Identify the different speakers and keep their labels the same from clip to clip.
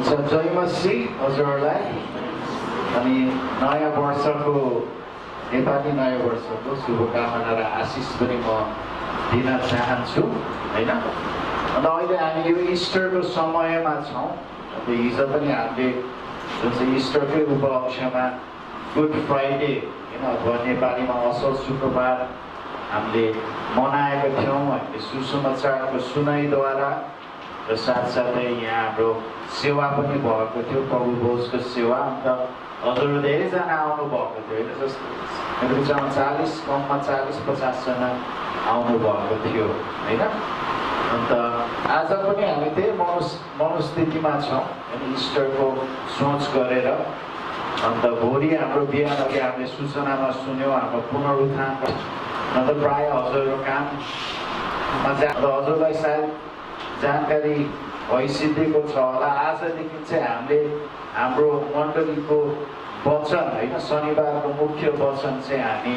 Speaker 1: जय मसी हजुरहरूलाई अनि नयाँ वर्षको नेपाली नयाँ वर्षको शुभकामना र आशिष पनि म दिन चाहन्छु हैन। अन्त अहिले हामी यो इस्टरको समयमा छौँ। हिजो पनि हामीले जुन चाहिँ इस्टरकै उपलक्ष्यमा गुड फ्राइडे अथवा नेपालीमा असल शुक्रबार हामीले मनाएका थियौँ। हामीले सुसमाचारको सुनाइद्वारा र साथसाथै यहाँ हाम्रो सेवा पनि भएको थियो, प्रभु भोजको सेवा। अन्त हजुरहरू धेरैजना आउनु भएको थियो होइन, जस्तो मेरो विचारमा 40 कममा 40-50 जना आउनु भएको थियो होइन। अन्त आज पनि हामी त्यही मनोस्थितिमा छौँ अनि इस्टरको सोच गरेर। अन्त भोलि हाम्रो बिहान अघि हामीले सूचनामा सुन्यौँ हाम्रो पुनरुत्थान। अन्त प्रायः हजुरहरू काममा हजुरलाई सायद जानकारी भइसकेको छ होला। आजदेखि चाहिँ हामीले हाम्रो मण्डलीको वचन होइन, शनिबारको मुख्य वचन चाहिँ हामी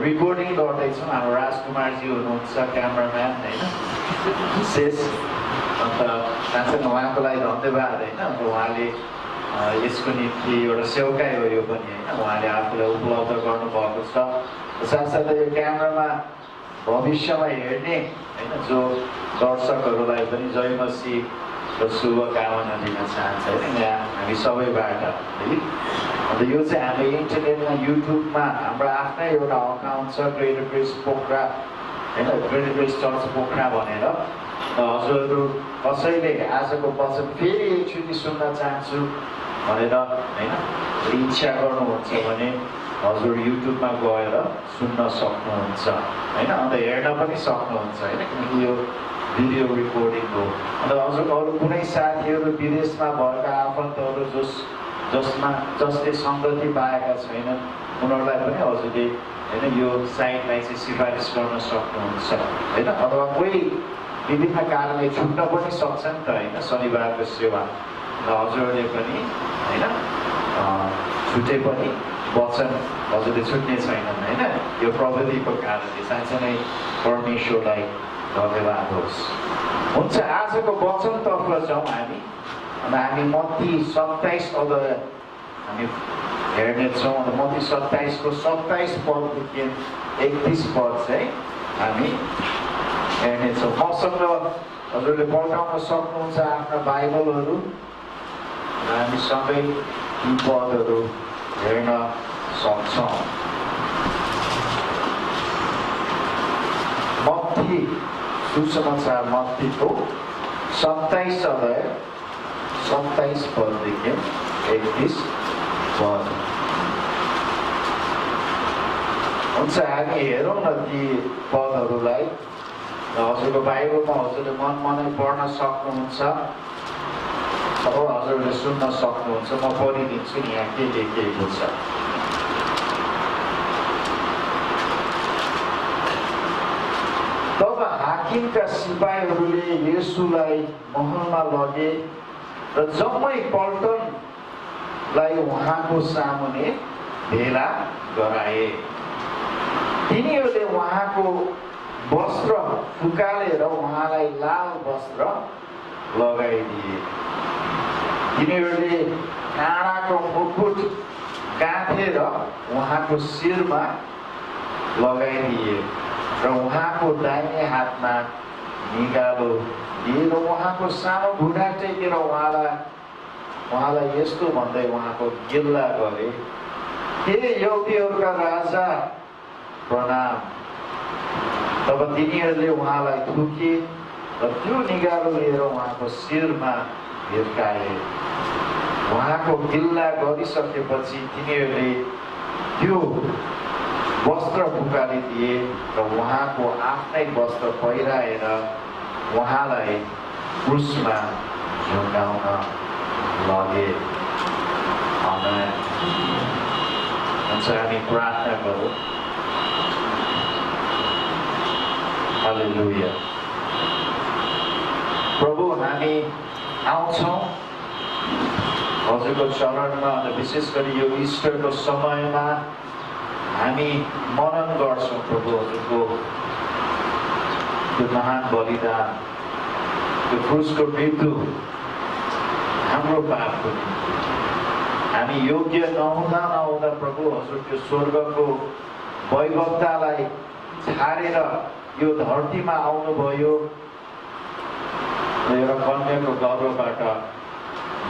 Speaker 1: रेकर्डिङ गर्दैछौँ। हाम्रो राजकुमारजी हुनुहुन्छ क्यामराम्यान होइन, विशेष। अन्त साँच्चै उहाँको लागि धन्यवाद होइन। अन्त उहाँले यसको निम्ति एउटा सेवकाई हो यो पनि होइन, उहाँले आफूलाई उपलब्ध गर्नुभएको छ। साथसाथै यो क्यामरामा भविष्यमा हेर्ने होइन जो दर्शकहरूलाई पनि जय मसीहको शुभकामना दिन चाहन्छ होइन, यहाँ हामी सबैबाट है। अन्त यो चाहिँ हामीले इन्टरनेटमा युट्युबमा हाम्रो आफ्नै एउटा अकाउन्ट छ, ग्रेट ग्रेस पोखरा होइन, ग्रेट ग्रेस चर्च पोखरा भनेर। हजुरहरू कसैले आजको वचन फेरि एकचोटि सुन्न चाहन्छु भनेर होइन इच्छा गर्नुहुन्छ भने हजुर युट्युबमा गएर सुन्न सक्नुहुन्छ होइन। अन्त हेर्न पनि सक्नुहुन्छ होइन, किनकि यो भिडियो रेकर्डिङ हो। अन्त हजुर अरू कुनै साथीहरू विदेशमा भएका आफन्तहरू जसले सङ्गति पाएका छैनन् उनीहरूलाई पनि हजुरले होइन यो साइटलाई चाहिँ सिफारिस गर्न सक्नुहुन्छ होइन। अथवा कोही विभिन्न कारणले छुट्न पनि सक्छ नि त होइन शनिबारको सेवा। र हजुरहरूले पनि होइन छुटे पनि वचन हजुरले छुट्ने छैनन् होइन। यो प्रविधिको कारणले साँच्चै नै परमेश्वरलाई धन्यवाद होस्। हुन्छ, आजको वचनतर्फ जाउँ हामी। अन्त हामी मत्ती 27 अध्याय हामी हेर्नेछौँ। अन्त मत्ती 27 को 27 पददेखि 31 पद चाहिँ हामी हेर्नेछौँ। मसँग हजुरले पल्टाउन सक्नुहुन्छ आफ्ना बाइबलहरू। हामी सबै यी पदहरू हेर्न सक्छौँ। मत्ती सुसमाचार मत्तीको 27 अध्याय 27 पददेखि 31 पद। हुन्छ, हामी हेरौँ न ती पदहरूलाई। हजुरको बाइबलमा हजुरले मनमनै पढ्न सक्नुहुन्छ अब हजुरले सुन्न सक्नुहुन्छ। म पढिदिन्छु नि यहाँ के लेखिएको छ। तब हाकिमका सिपाहीहरूले येशूलाई महलमा लगे र जम्मै पल्टनलाई उहाँको सामुने भेला गराए। तिनीहरूले उहाँको वस्त्र फुकालेर उहाँलाई लाल वस्त्र लगाइदिए। तिनीहरूले काँडाको मुकुट गाँथेर उहाँको शिरमा लगाइदिए र उहाँको दाहिने हातमा निगालो दिए र उहाँको सानो घुँडा टेकेर उहाँलाई यस्तो भन्दै उहाँको गिल्ला गरे, हे यहुदीहरूका राजा प्रणाम। तब तिनीहरूले उहाँलाई थुके र त्यो निगालो लिएर उहाँको शिरमा हिर्काए। उहाँको गिल्ला गरिसकेपछि तिनीहरूले त्यो वस्त्र फुकालिदिए र उहाँको आफ्नै वस्त्र पहिराएर उहाँलाई क्रुसमा झुन्डाउन लगे। आमेन। हुन्छ, हामी प्रार्थना गरौँ। हालेलुया। प्रभु, हामी आउँछौँ हजुरको चरणमा। विशेष गरी यो इस्टरको समयमा हामी मनन गर्छौँ प्रभु हजुरको त्यो महान बलिदान, त्यो क्रुसको मृत्यु हाम्रो पापको निम्ति हामी योग्य नहुँदा नहुँदा प्रभु हजुर त्यो स्वर्गको वैभवतालाई छाडेर यो धरतीमा आउनुभयो र एउटा कन्याको गर्भबाट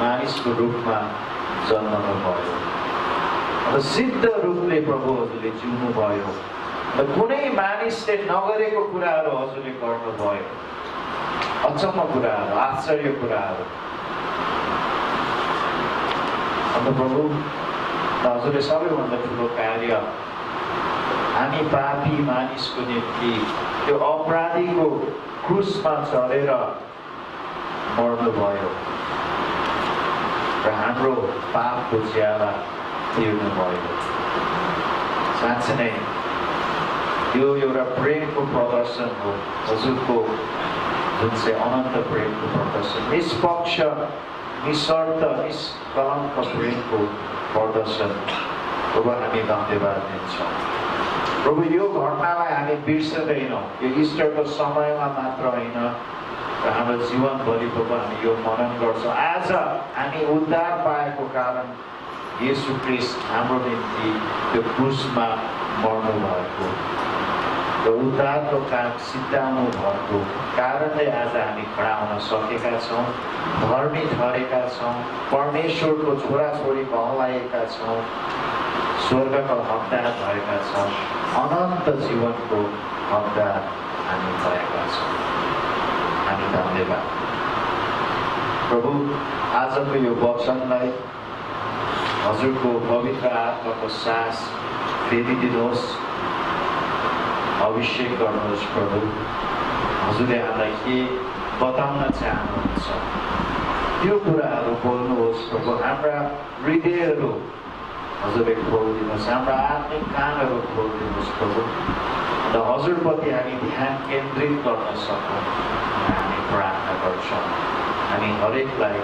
Speaker 1: मानिसको रूपमा जन्मनु भयो र सिद्ध रूपले प्रभु हजुरले जिउनु भयो र कुनै मानिसले नगरेको कुराहरू हजुरले गर्नुभयो। अचम्म कुराहरू, आश्चर्य कुराहरू। अन्त प्रभु हजुरले सबैभन्दा ठुलो कार्य हामी पापी मानिसको निम्ति त्यो अपराधीको क्रुसमा चढेर मर्नुभयो र हाम्रो पापको ज्याला तिर्नुभयो। साँच्चै नै यो एउटा प्रेमको प्रदर्शन हो, हजुरको जुन चाहिँ अनन्त प्रेमको प्रदर्शन, निष्पक्ष निशर्त निष्कलङ्क प्रेमको प्रदर्शन। प्रभु हामी धन्यवाद दिन्छौँ। प्रभु यो घटनालाई हामी बिर्सदैनौँ, यो इस्टरको समयमा मात्र होइन र हाम्रो जीवनभरि प्रभु हामी यो मनन गर्छौँ। आज हामी उद्धार पाएको कारण येशू ख्रीष्ट हाम्रो निम्ति त्यो क्रुसमा मर्नु भएको र उद्धारको काम सिद्धाउनु भएको कारणले आज हामी खडा हुन सकेका छौँ, धर्मी ठहरेका छौँ, परमेश्वरको छोराछोरी कहलाएका छौँ, स्वर्गको हकदार भएका छौँ, अनन्त जीवनको हकदार हामी भएका छौँ। हामी धन्यवाद प्रभु। आजको यो वचनलाई हजुरको पवित्र आत्माको सास फेरिदिनुहोस्, अभिषेक गर्नुहोस् प्रभु। हजुरले हामीलाई के बताउन चाहनुहुन्छ त्यो कुराहरू बोल्नुहोस् प्रभु। हाम्रा हृदयहरू हजुरले खोलिदिनुहोस्, हाम्रा आत्मिक कानहरू खोलिदिनुहोस् प्रभु र हजुरप्रति हामी ध्यान केन्द्रित गर्न सकौँ। हामी प्रार्थना गर्छौँ, हामी हरेकलाई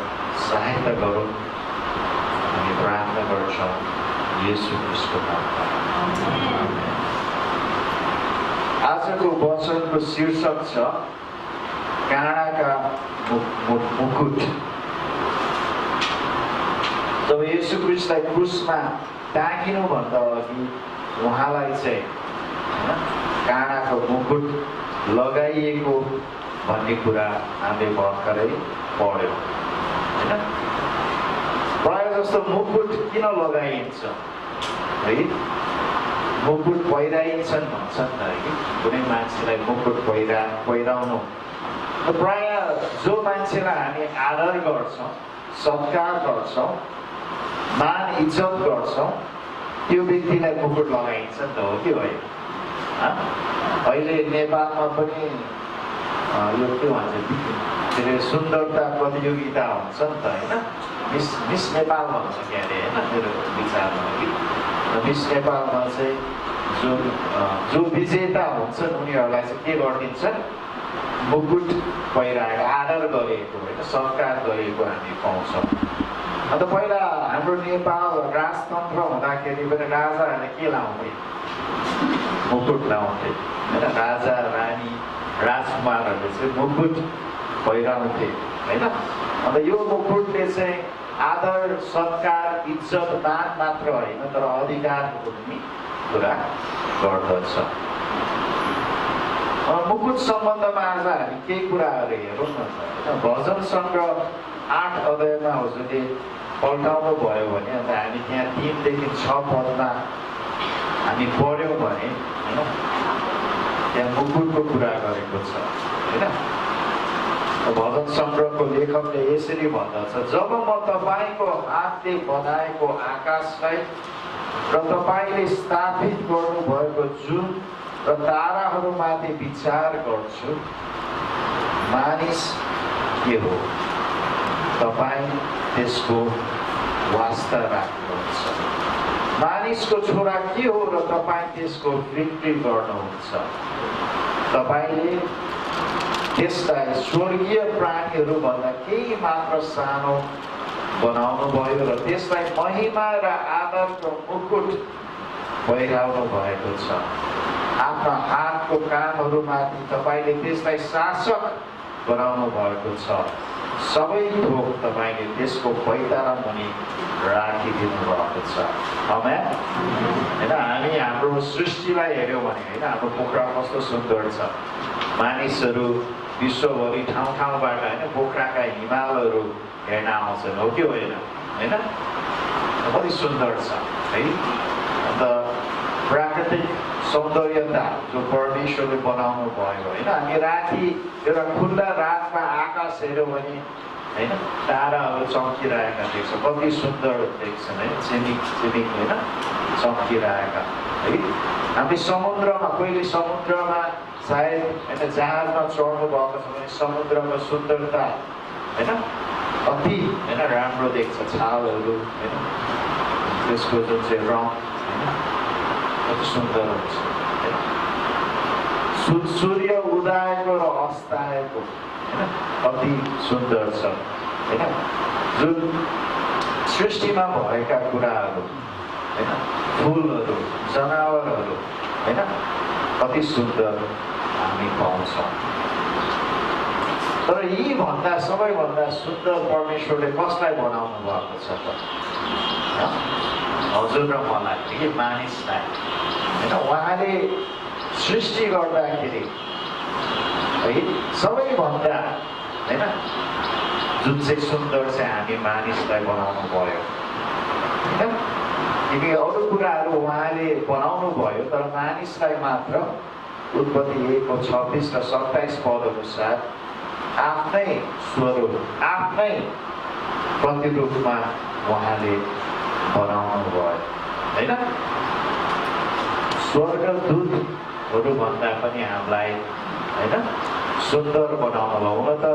Speaker 1: सहायता गरौँ। हामी प्रार्थना गर्छौँ येशू ख्रीष्टको नाममा। आजको वचनको शीर्षक छ काँडाका मुकुट। जब येशू ख्रीष्टलाई क्रुसमा टाँगिनुभन्दा अघि उहाँलाई चाहिँ काँडाको मुकुट लगाइएको भन्ने कुरा हामीले भर्खरै पढ्यौँ होइन। प्रायः जस्तो मुकुट किन लगाइन्छ है? मुकुट पहिराइन्छन् भन्छन् त है, कुनै मान्छेलाई मुकुट पहिराउनु। प्रायः जो मान्छेलाई हामी आदर गर्छौँ, सत्कार गर्छौँ, मान इज्जत गर्छौँ, त्यो व्यक्तिलाई मुकुट लगाइन्छ नि त, हो कि होइन? अहिले नेपालमा पनि यो के भन्छ के अरे सुन्दरता प्रतियोगिता हुन्छ नि त होइन। मिस नेपाल भन्छ के अरे होइन, मेरो विचारमा कि मिस नेपालमा चाहिँ जो विजेता हुन्छन् उनीहरूलाई चाहिँ के गरिदिन्छन्? मुकुट पहिराएको, आदर गरिएको होइन, सत्कार गरिएको हामी पाउँछौँ। अन्त पहिला हाम्रो नेपाल राजतन्त्र हुँदाखेरि पनि राजाहरूले के लाउँथे? मुकुट लाउँथे होइन। राजा रानी राजकुमारहरूले चाहिँ मुकुट पहिराउँथे होइन। अन्त यो मुकुटले चाहिँ आदर सत्कार इज्जत मान मात्र होइन तर अधिकारको पनि कुरा गर्दछ। मुकुट सम्बन्धमा आज हामी केही कुराहरू हेरौँ न त। भजन सङ्ग्रह 8 अध्यायमा हजुरले पल्टाउनु भयो भने अन्त हामी त्यहाँ 3 देखि 6 पदमा हामी पढ्यौँ भने होइन, त्यहाँ मुकुटको कुरा गरेको छ होइन। भजन सङ्ग्रहको लेखकले यसरी भन्दछ, जब म तपाईँको हातले बनाएको आकाशलाई र तपाईँले स्थापित गर्नुभएको जुन र ताराहरूमाथि विचार गर्छु, मानिस के हो तपाईँ त्यसको वास्ता राख्नुहुन्छ, मानिसको छोरा के हो र तपाईँ त्यसको बिक्री गर्नुहुन्छ। तपाईँले त्यसलाई स्वर्गीय प्राणीहरू भन्दा केही मात्र सानो बनाउनु भयो र त्यसलाई महिमा र आदरको मुकुट पहिराउनु भएको छ। आफ्ना हातको कामहरूमाथि तपाईँले त्यसलाई शासक बनाउनु भएको छ। सबै थोक तपाईँले त्यसको पैतारा मुनि राखिदिनु भएको छ। आमेन। हैन हामी हाम्रो सृष्टिलाई हेर्यौँ भने हैन हाम्रो पोखरा कस्तो सुन्दर छ। मानिसहरू विश्वभरि ठाउँ ठाउँबाट हैन पोखराका हिमालहरू हेर्न आउँछन्, हो कि होइन? हैन कति सुन्दर छ है। अन्त प्राकृतिक सौन्दर्यता जो परमेश्वरले बनाउनु भयो हैन। हामी राति एउटा खुल्ला रातमा आकाश हेऱ्यौँ भने हैन ताराहरू चम्किरहेका देख्छौँ, कति सुन्दर देख्छन् है, चिमिक चिमिक हैन चम्किरहेका है। हामी समुद्रमा कहिले समुद्रमा सायद हैन जहाजमा चढ्नु भएको छ भने समुद्रको सुन्दरता हैन अति हैन राम्रो देख्छ, छालहरू हैन त्यसको जुन चाहिँ रङ हैन कति सुन्दर हुन्छ। सूर्य उदाएको र अस्ताएको हैन अति सुन्दर छ हैन। जुन सृष्टिमा भएका कुराहरू हैन फुलहरू जनावरहरू हैन कति सुन्दर हामी पाउँछौँ। तर यी भन्दा सबैभन्दा सुन्दर परमेश्वरले कसलाई बनाउनु भएको छ त? हजुर र मलाई कि मानिसलाई हैन उहाँले सृष्टि गर्दाखेरि है सबैभन्दा हैन जुन चाहिँ सुन्दर चाहिँ हामी मानिसलाई बनाउनु भयो हैन। किनकि अरू कुराहरू उहाँले बनाउनु भयो तर मानिसलाई मात्र उत्पत्ति 1:26 र 27 पद अनुसार आफ्नै स्वरूप आफ्नै प्रतिरूपमा उहाँले बनाउनु भयो हैन। स्वर्गदूतहरू भन्दा पनि हामीलाई हैन सुन्दर बनाउनु भयो। हुन त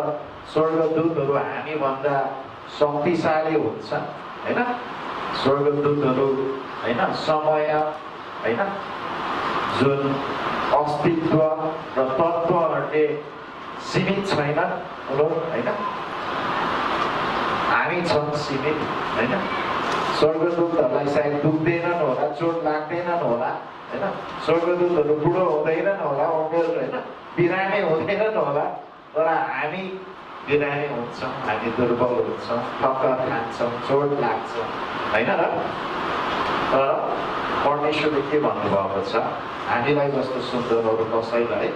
Speaker 1: स्वर्गदूतहरू हामीभन्दा शक्तिशाली हुन्छन् हैन। स्वर्गदूतहरू हैन समय हैन जुन अस्तित्व र तत्त्वहरूले सीमित छैनन् हैन। हामी छौँ सीमित हैन। स्वर्गदूतहरूलाई सायद दुख्दैनन् होला, चोट लाग्दैनन् होला हैन। स्वर्गदूतहरू बुढो हुँदैनन् होला, उमेर हैन बिरामी हुँदैनन् होला, तर हामी बिरामी हुन्छौँ, हामी दुर्बल हुन्छौँ, ठक्कर खान्छौँ, चोट लाग्छ हैन र। तर परमेश्वरले के भन्नुभएको छ? हामीलाई जस्तो सुन्दरहरू कसैलाई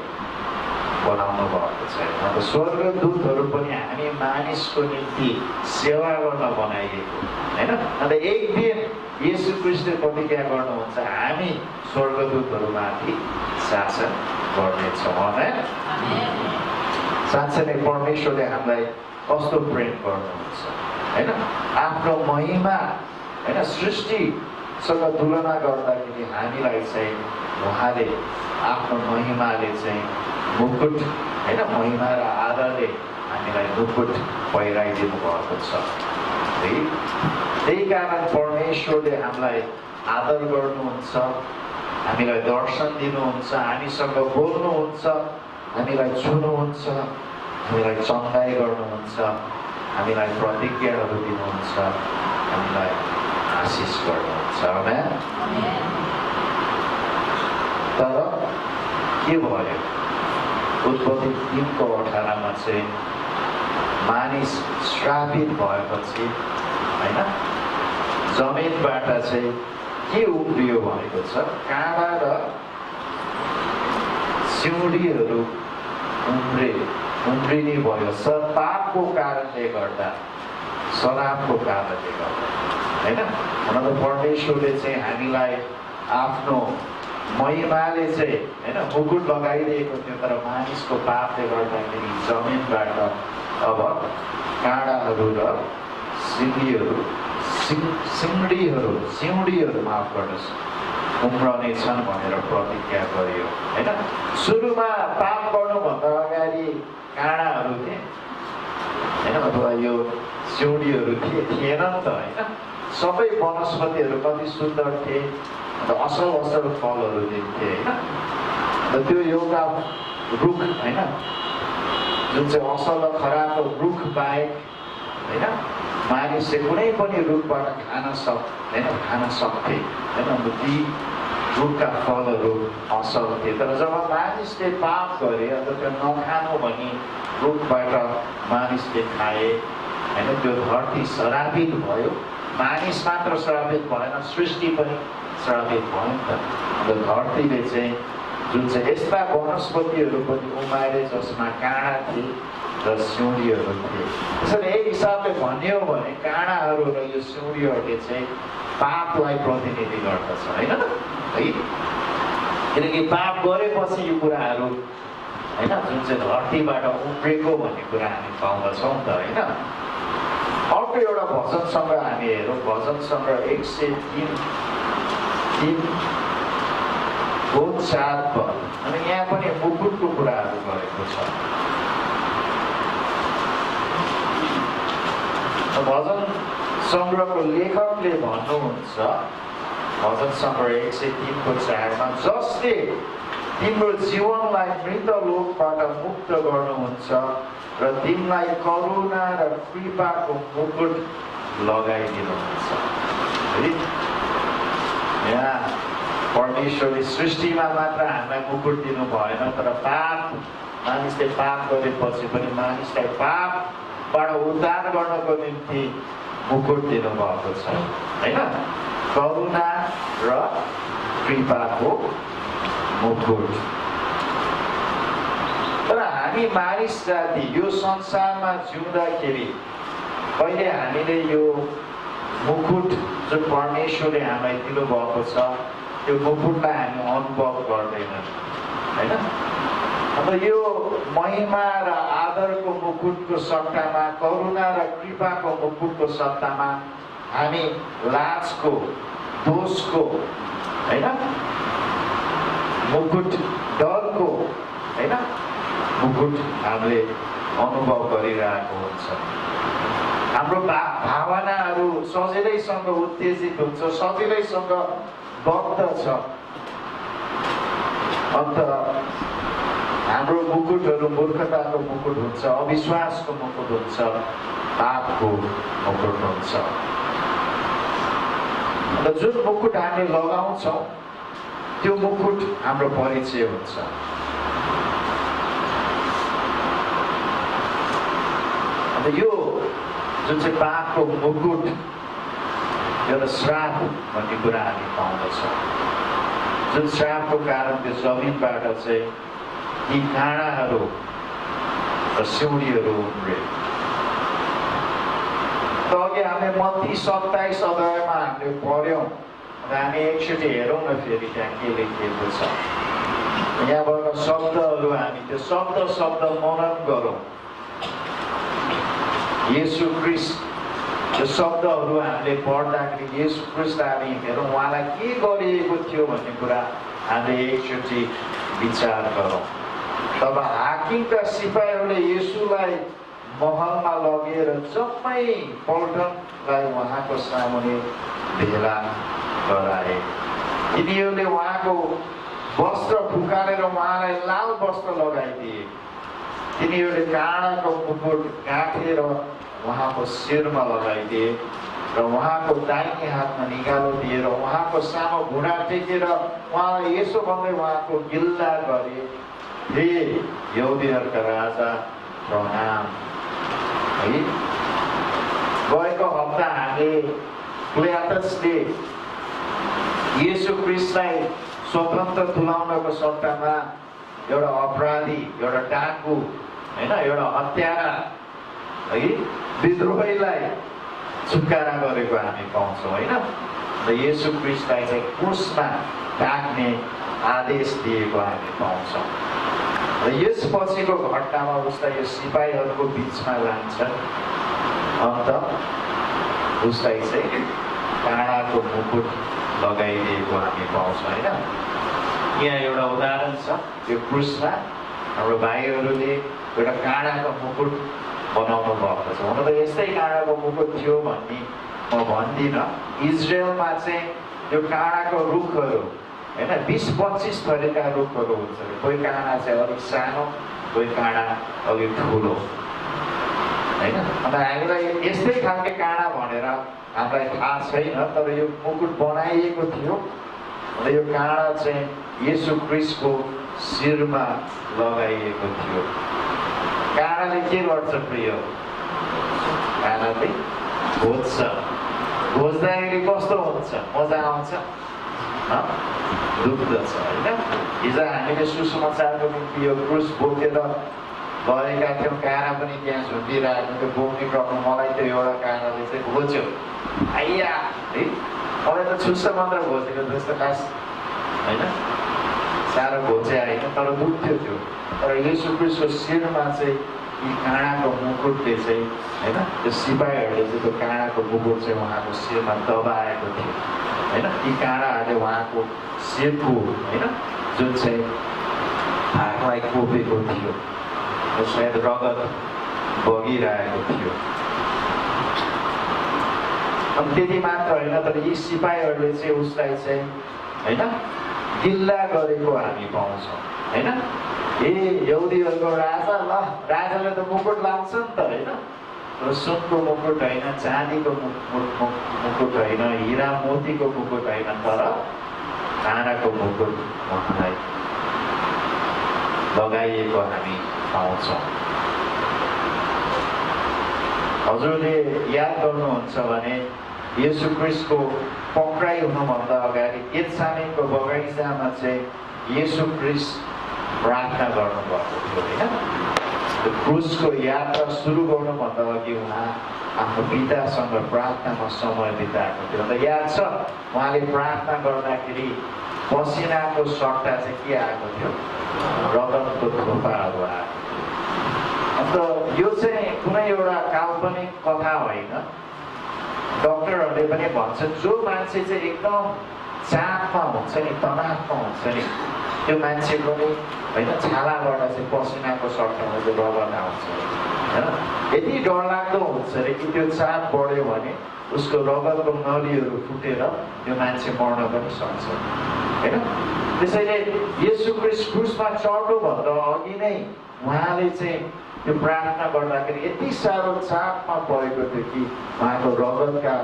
Speaker 1: बनाउनु भएको छैन। अब स्वर्गदूतहरू पनि हामी मानिसको निम्ति सेवा गर्न बनाइएको हैन। अन्त एक दिन येशू ख्रीष्टले प्रतिज्ञा गर्नुहुन्छ हामी स्वर्गदूतहरूमाथि शासन गर्नेछौँ। आमेन। साँच्चै नै परमेश्वरले हामीलाई कस्तो प्रेम गर्नुहुन्छ हैन। आफ्नो महिमा हैन सृष्टिसँग तुलना गर्दाखेरि हामीलाई चाहिँ उहाँले आफ्नो महिमाले चाहिँ मुकुट हैन महिमा र आदरले हामीलाई मुकुट पहिराइदिनु भएको छ है। त्यही कारण परमेश्वरले हामीलाई आदर गर्नुहुन्छ, हामीलाई दर्शन दिनुहुन्छ, हामीसँग बोल्नुहुन्छ, हामीलाई छुनुहुन्छ, हामीलाई चङ्गाई गर्नुहुन्छ, हामीलाई प्रतिज्ञाहरू दिनुहुन्छ, हामीलाई आशिष गर्नुहुन्छ। आमेन। तर के भयो? उत्पत्ति 3:18 चाहिँ मानिस श्रापित भएपछि हैन जमिनबाट चाहिँ के उम्रियो भनेको छ? काँडा र सिउँडीहरू उम्रिने भयो पापको कारणले गर्दा, शराबको कारणले गर्दा हैन। हुन त परमेश्वरले चाहिँ हामीलाई आफ्नो महिमाले चाहिँ हैन मुकुट लगाइदिएको थियो, तर मानिसको पापले गर्दाखेरि जमिनबाट अब काँडाहरू र सिउँडीहरू माफ गर्नुहोस् उम्रने छन् भनेर प्रतिज्ञा गरियो हैन। सुरुमा पाप गर्नुभन्दा अगाडि काँडाहरू थिए हैन अथवा यो सिउँडीहरू थिएनन् त हैन। सबै वनस्पतिहरू कति सुन्दर थिए, असल असल फलहरू दिन्थे हैन। त्यो एउटा रुख हैन जुन चाहिँ असल र खराबको रुख बाहेक हैन मानिसले कुनै पनि रुखबाट खान सक्थे हैन। ती रुखका फलहरू असल थिए। तर जब मानिसले पाप गरे अन्त त्यो नखानु भनी रुखबाट मानिसले खाए होइन, त्यो धरती श्रापित भयो। मानिस मात्र श्रापित भएन, सृष्टि पनि श्रापित भयो नि त। अन्त धरतीले चाहिँ जुन चाहिँ यस्ता वनस्पतिहरू पनि उमारे जसमा काँडा थिए र सिउँडीहरू थिए। त्यसैले एक हिसाबले भन्यो भने काँडाहरू र यो सिउँडीहरूले चाहिँ पापलाई प्रतिनिधि गर्दछ होइन है। किनकि पाप गरेपछि यो कुराहरू होइन जुन चाहिँ धरतीबाट उब्रेको भन्ने कुरा हामी पाउँदछौँ त होइन। अर्को एउटा भजन सङ्ग्रह हामी हेरौँ, भजन सङ्ग्रह 103:4 अनि यहाँ पनि मुकुटको कुराहरू गरेको छ। भजन सङ्ग्रहको लेखकले भन्नुहुन्छ भजन सङ्ग्रह 103:4 जसले तिम्रो जीवनलाई मृत लोकबाट मुक्त गर्नुहुन्छ र तिमीलाई करुणा र कृपाको मुकुट लगाइदिनुहुन्छ है। यहाँ परमेश्वरले सृष्टिमा मात्र हामीलाई मुकुट दिनु भएन, तर पाप मानिसले पाप गरेपछि पनि मानिसलाई पापबाट उद्धार गर्नको निम्ति मुकुट दिनुभएको छ होइन, करुणा र कृपाको मुकुट। तर हामी मानिस जाति यो संसारमा जिउँदाखेरि कहिले हामीले यो मुकुट जुन परमेश्वरले हामीलाई दिनुभएको छ त्यो मुकुटलाई हामी अनुभव गर्दैनौँ होइन। अब यो महिमा र आदरको मुकुटको सट्टामा, करुणा र कृपाको मुकुटको सट्टामा हामी लाजको, दोषको होइन मुकुट, डरको होइन मुकुट हामीले अनुभव गरिरहेको हुन्छ। हाम्रो भावनाहरू सजिलैसँग उत्तेजित हुन्छ, सजिलैसँग बग्दछ। अन्त हाम्रो मुकुटहरू मूर्खताको मुकुट हुन्छ, अविश्वासको मुकुट हुन्छ, पापको मुकुट हुन्छ। अन्त जुन मुकुट हामी लगाउँछौँ त्यो मुकुट हाम्रो परिचय हुन्छ। अन्त यो जुन चाहिँ पापको मुकुट एउटा श्राप भन्ने कुरा हामी पाउँदछौँ। जुन श्रापको कारण त्यो जमिनबाट चाहिँ ती काँडाहरू र सिउँडीहरू उम्रे। त अघि हामीले मत्ती 27 अध्यायमा हामीले पढ्यौँ, हामी एकचोटि हेरौँ न फेरि त्यहाँ के लेखिएको छ। यहाँबाट शब्दहरू हामी त्यो शब्द मनन गरौँ। येशू ख्रीष्ट त्यो शब्दहरू हामीले पढ्दाखेरि येशू ख्रीष्टलाई हामी हेरौँ, उहाँलाई के गरिएको थियो भन्ने कुरा हामीले एकचोटि विचार गरौँ। तब हाकिमका सिपाहीहरूले येशूलाई महलमा लगेर जम्मै पल्टनलाई उहाँको सामुने भेला गराए। तिनीहरूले उहाँको वस्त्र फुकालेर उहाँलाई लाल वस्त्र लगाइदिए। तिनीहरूले काँडाको मुकुट गाँठेर उहाँको शिरमा लगाइदिए र उहाँको दाहिने हातमा निगालो दिएर उहाँको सानो घुँडा टेकेर उहाँलाई यसो भन्दै उहाँको गिल्ला गरे, हे यहुदीहरूका राजा प्रणाम है। गएको हप्ता हामीले पिलातसले येशू ख्रीष्टलाई स्वतन्त्र तुल्याउनको सट्टामा एउटा अपराधी, एउटा डाकु होइन, एउटा हत्यारा है, विद्रोहीलाई छुटकारा गरेको हामी पाउँछौँ होइन। र येशू ख्रीष्टलाई चाहिँ क्रुसमा टाक्ने आदेश दिएको हामी पाउँछौँ। र यसपछिको घटनामा उसलाई यो सिपाहीहरूको बिचमा लान्छ, अन्त उसलाई चाहिँ काँडाको मुकुट लगाइदिएको हामी पाउँछौँ होइन। यहाँ एउटा उदाहरण छ, यो क्रुसमा हाम्रो भाइहरूले एउटा काँडाको मुकुट बनाउनु भएको छ। हुन त यस्तै काँडाको मुकुट थियो भन्ने म भन्दिनँ। इजरायलमा चाहिँ यो काँडाको रुखहरू होइन 20-25 थरीका रुखहरू हुन्छ। कोही काँडा चाहिँ अलिक सानो, कोही काँडा अलिक ठुलो होइन। अन्त हामीलाई यस्तै खालको काँडा भनेर हामीलाई थाहा छैन, तर यो मुकुट बनाइएको थियो यो काँडा चाहिँ येशू ख्रीष्टको शिरमा लगाइएको थियो। काँडाले के गर्छ प्रिय? काँडाले घोज्छ। घोज्दाखेरि कस्तो हुन्छ? मजा आउँछ? दुख्दछ होइन? हिजो हामीले सुसमाचारको निम्ति यो क्रुस बोकेर गएका थियौँ। काँडा पनि त्यहाँ झुन्डिरहेको थियो। बोक्ने क्रममा मलाई त्यो एउटा काँडाले चाहिँ घोच्यो। आइया है, मलाई त छुस्स मात्र घोचेको जस्तो खास होइन, साह्रो घोचे होइन, तर दुख्थ्यो त्यो। तर येशू ख्रीष्टको शिरमा चाहिँ यी काँडाको मुकुटले चाहिँ होइन, त्यो सिपाहीहरूले चाहिँ त्यो काँडाको मुकुट चाहिँ उहाँको शिरमा दबाएको थियो होइन। ती काँडाहरूले उहाँको शिरको होइन जुन चाहिँ भागलाई कोपेको थियो, सायद रगत बगिरहेको थियो। अनि त्यति मात्र होइन, तर यी सिपाहीहरूले चाहिँ उसलाई चाहिँ होइन गिल्ला गरेको हामी पाउँछौँ होइन। ए यहुदीहरूको राजा, ल राजाले त मुकुट लाउँछ नि त होइन, तर सुनको मुकुट होइन, चाँदीको मुकुट होइन, हिरा मोतीको मुकुट होइन, तर काँडाको मुकुट उहाँलाई लगाइएको हामी पाउँछौँ। हजुरले याद गर्नुहुन्छ भने येशू ख्रीष्टको पक्राइ हुनुभन्दा अगाडि गेतसेमानीको बगैँचामा चाहिँ येशू ख्रीष्ट प्रार्थना गर्नुभएको थियो होइन। त्यो क्रुसको यात्रा सुरु गर्नुभन्दा अघि उहाँ आफ्नो पितासँग प्रार्थनामा समय बिताएको थियो। अन्त याद छ उहाँले प्रार्थना गर्दाखेरि पसिनाको सट्टा चाहिँ के आएको थियो? रगतको थोपाहरू आएको। अन्त यो चाहिँ कुनै एउटा काल्पनिक कथा होइन। डक्टरहरूले पनि भन्छन् जो मान्छे चाहिँ एकदम चापमा हुन्छ नि, तनावमा हुन्छ नि, त्यो मान्छे पनि होइन छालाबाट चाहिँ पसिनाको सट्टामा चाहिँ रगत आउँछ होइन। यति डरलाग्दो हुन्छ अरे कि त्यो चाप बढ्यो भने उसको रगतको नलीहरू फुटेर त्यो मान्छे मर्न पनि सक्छ होइन। त्यसैले येशू ख्रीष्ट क्रुसमा चढ्नुभन्दा अघि नै उहाँले चाहिँ त्यो प्रार्थना गर्दाखेरि यति साह्रो चापमा परेको थियो कि उहाँको रगतका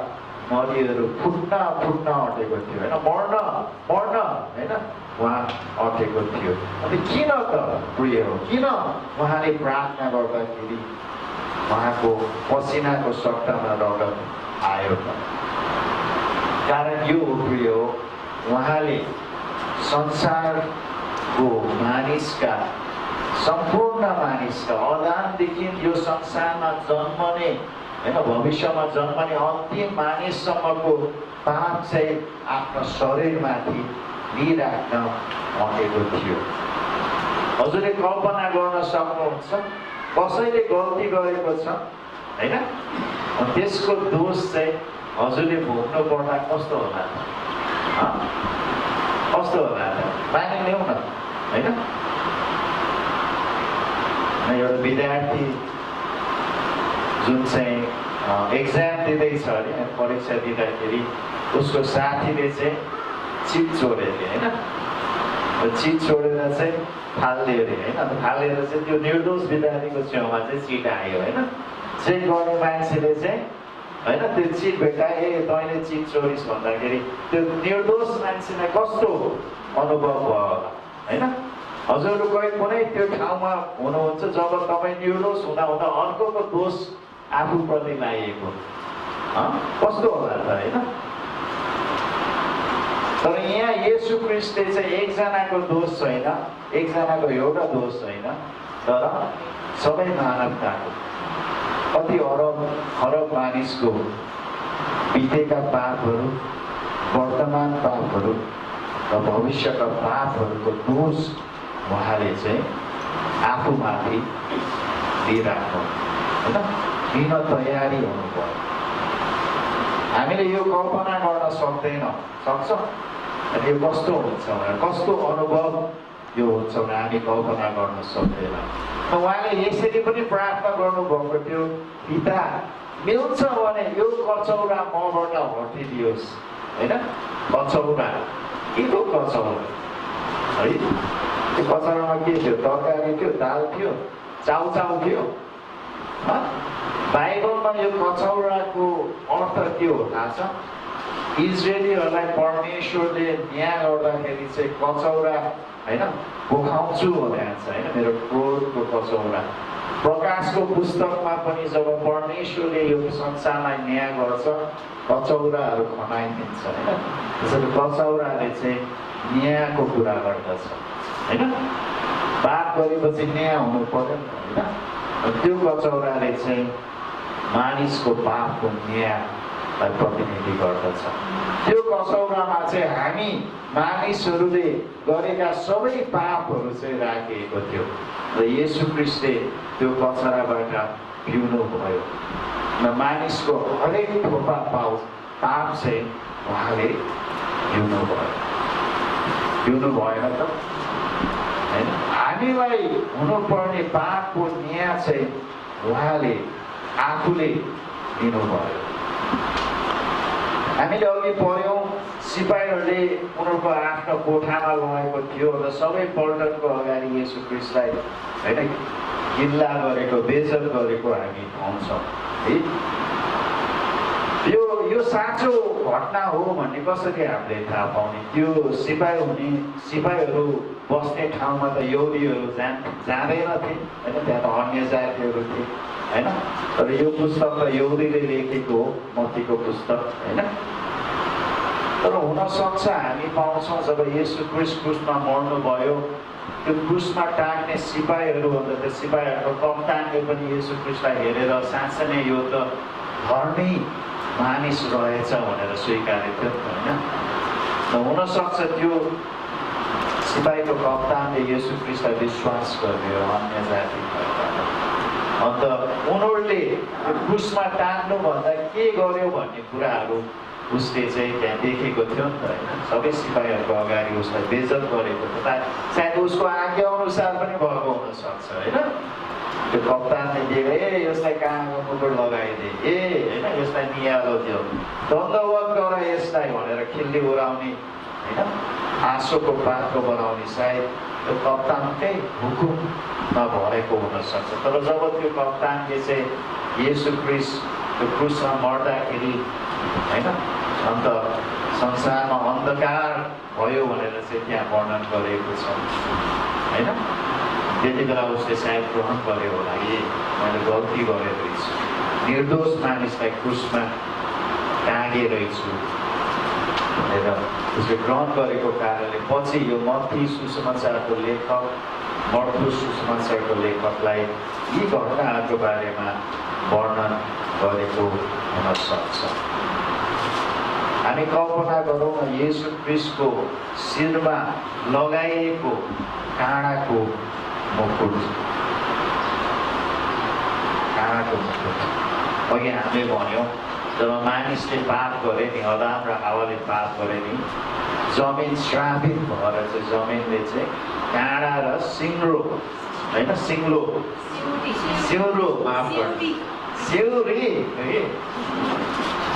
Speaker 1: नलीहरू फुट्न अटेको थियो होइन, मर्न होइन उहाँ अटेको थियो। अनि किन त प्रिय हो, किन उहाँले प्रार्थना गर्दाखेरि उहाँको पसिनाको सट्टामा रगत आयो त? कारण यो हो प्रिय हो, उहाँले संसारको मानिसका, सम्पूर्ण मानिसका, अदामदेखि यो संसारमा जन्मने होइन, भविष्यमा जन्मने अन्तिम मानिससम्मको पाप चाहिँ आफ्नो शरीरमाथि लिइराख्न आँटेको थियो। हजुरले कल्पना गर्न सक्नुहुन्छ कसैले गल्ती गरेको छ होइन, त्यसको दोष चाहिँ हजुरले भोग्नु पर्दा कस्तो होला त? कस्तो होला त? मानिलिउँ न होइन। एउटा विद्यार्थी जुन चाहिँ एक्जाम दिँदैछ अरे, परीक्षा दिँदाखेरि उसको साथीले चाहिँ चिट छोड्यो अरे होइन। चिट छोडेर चाहिँ फालिदियो अरे होइन। अन्त फालेर चाहिँ त्यो निर्दोष विद्यार्थीको छेउमा चाहिँ चिट आयो होइन। चेक गर्ने मान्छेले चाहिँ होइन त्यो चिट भेटाए, तैँले चिट छोडिस् भन्दाखेरि त्यो निर्दोष मान्छेलाई कस्तो अनुभव भयो होला होइन। हजुरहरू कुनै त्यो ठाउँमा हुनुहुन्छ जब तपाईँ निर्दोष हुँदा हुँदा अर्कोको दोष आफूप्रति लागेको कस्तो होला त होइन। तर यहाँ येशू ख्रीष्टले चाहिँ एकजनाको दोष छैन, एकजनाको एउटा दोष छैन, तर सबै मानवताको, कति अरब मानिसको बितेका पापहरू, वर्तमान पापहरू र भविष्यका पापहरूको दोष उहाँले चाहिँ आफूमाथि लिइराख्नु होइन, लिन तयारी हुनु पर्यो। हामीले यो कल्पना गर्न सक्छौँ अनि यो कस्तो हुन्छ भनेर, कस्तो अनुभव यो हुन्छ भने हामी कल्पना गर्न सक्दैनौँ। उहाँले यसरी पनि प्रार्थना गर्नुभएको थियो, पिता मिल्छ भने यो कचौरा मबाट हटिदियोस् होइन। कचौरा के को कचौरा है? त्यो कचौरामा के थियो? तरकारी थियो, दाल थियो, चाउचाउ थियो। बाइबलमा यो कचौराको अर्थ के हो थाहा छ? इजरायलीहरूलाई परमेश्वरले न्याय गर्दाखेरि चाहिँ कचौरा होइन पोखाउँछु भनेर छ होइन, मेरो क्रोधको कचौरा। प्रकाशको पुस्तकमा पनि जब परमेश्वरले यो संसारलाई न्याय गर्छ कचौराहरू खनाइदिन्छ होइन। त्यसैले कचौराले चाहिँ न्यायको कुरा गर्दछ होइन। पाप गरेपछि न्याय हुनु पर्यो होइन। त्यो कचौराले चाहिँ मानिसको पापको न्यायलाई प्रतिनिधि गर्दछ। त्यो कचौरामा चाहिँ हामी मानिसहरूले गरेका सबै पापहरू चाहिँ राखिएको थियो र येशू ख्रीष्टले त्यो कचौराबाट पिउनु भयो र मानिसको हरेक थोपा पाप चाहिँ उहाँले पिउनु भयो। पिउनु भएन त होइन। हामीलाई हुनुपर्ने पापको न्याय चाहिँ उहाँले आफूले दिनुभयो। हामीले अघि पढ्यौँ सिपाहीहरूले उनीहरूको आफ्नो कोठामा लगेको थियो र सबै पल्टनको अगाडि येशू ख्रीष्टलाई होइन गिल्ला गरेको बेइज्जत गरेको हामी पाउँछौँ है। यो साँचो घटना हो भन्ने कसरी हामीले थाहा पाउने? त्यो सिपाहीहरू बस्ने ठाउँमा त यहुदीहरू जाँदैनथे होइन, त्यहाँ त अन्य जातिहरू थिए होइन। तर यो पुस्तक त यहुदीले लेखेको हो, मत्तीको पुस्तक होइन। तर हुनसक्छ हामी पाउँछौँ जब येशू ख्रीष्ट क्रुसमा मर्नुभयो त्यो क्रुसमा टाँग्ने सिपाहीहरू भन्दा त्यो सिपाहीहरूको कप्तानले पनि येशू ख्रीष्टलाई हेरेर साँच्चै नै यो त धर्मी मानिस रहेछ भनेर स्वीकारेको थियो होइन। र हुनसक्छ त्यो सिपाहीको कप्तानले येशू ख्रीष्टलाई विश्वास गरिदियो अन्य जातिबाट। अन्त उनीहरूले त्यो क्रुसमा टाँग्नुभन्दा के गर्यो भन्ने कुराहरू उसले चाहिँ त्यहाँ देखेको थियो नि त होइन। सबै सिपाहीहरूको अगाडि उसलाई बेइज्जत गरेको थियो। सायद उसको आज्ञा अनुसार पनि भएको हुनसक्छ होइन। त्यो कप्तानले दिएको यसलाई काँगो मुकुट लगाइदिए होइन, यसलाई निहालो दियो, दण्डवत गर यसलाई भनेर खिल्ली उडाउने होइन, आँसुको पातको बनाउने सायद त्यो कप्तानकै हुकुममा भएको हुनसक्छ। तर जब त्यो कप्तानले चाहिँ येशू ख्रीष्ट त्यो क्रुसमा मर्दाखेरि होइन अन्त संसारमा अन्धकार भयो भनेर चाहिँ त्यहाँ वर्णन गरेको छ होइन। त्यति बेला उसले सायद ग्रहण गर्यो होला, मैले गल्ती गरेको रहेछु, निर्दोष मानिसलाई क्रुसमा टाँगेरहेछु भनेर उसले ग्रहण गरेको कारणले पछि यो मत्ती सुसमाचारको लेखक मर्कुस सुसमाचारको लेखकलाई यी घटनाहरूको बारेमा वर्णन गरेको हुनसक्छ। हामी कल्पना गरौँ न येशू ख्रीष्टको शिरमा लगाइएको काँडाको मुकुट। अघि हामीले भन्यौँ जब मानिसले पाप गरे नि, अदाम र हावाले पाप गरे नि, जमिन श्रापित भएर चाहिँ जमिनले चाहिँ काँडा र सिङ्रो होइन सिउँरो माफ गर्नु सिउरी है,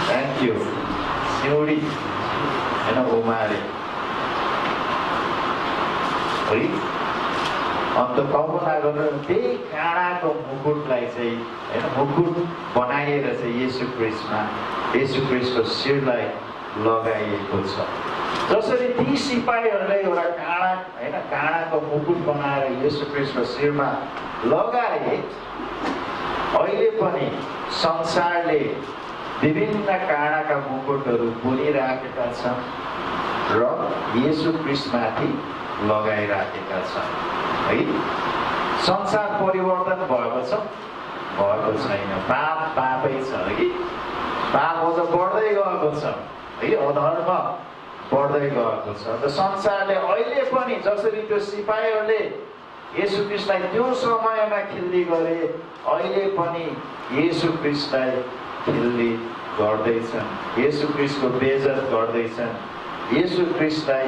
Speaker 1: थ्याङ्क यू, सिउरी होइन उमारे है। अन्त कल्पना गरेर त्यही काँडाको मुकुटलाई चाहिँ होइन मुकुट बनाइएर चाहिँ येशू ख्रीष्टको शिरलाई लगाइएको छ। जसरी ती सिपाहीहरूले एउटा काँडाको मुकुट बनाएर येशू ख्रीष्टको शिरमा लगाए, अहिले पनि संसारले विभिन्न काँडाका मुकुटहरू बुनिराखेका छन् र येशू ख्रीष्टमाथि लगाइराखेका छन् है। संसार परिवर्तन भएको छ? भएको छैन। पापै छ कि पाप अझ बढ्दै गएको छ है, अधर्म बढ्दै गएको छ। र संसारले अहिले पनि जसरी त्यो सिपाहीहरूले येशू ख्रीष्टलाई त्यो समयमा खिल्ली गरे, अहिले पनि येशू ख्रीष्टलाई खिल्ली गर्दैछन्, येशू ख्रीष्टको बेइज्जत गर्दैछन्, येशू ख्रीष्टलाई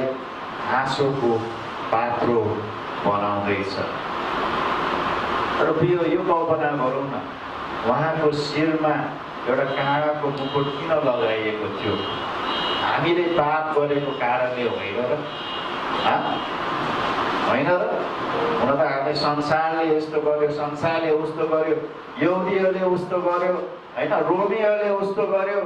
Speaker 1: हाँसोको पात्रो बनाउँदैछ। र यो कल्पना गरौँ न, उहाँको शिरमा एउटा काँडाको मुकुट किन लगाइएको थियो? हामीले पाप गरेको कारणले होइन र? होइन र? हुन त हामीले संसारले यस्तो गर्यो, संसारले उस्तो गर्यो, यहुदीहरूले उस्तो गर्यो होइन, रोमीहरूले उस्तो गर्यो,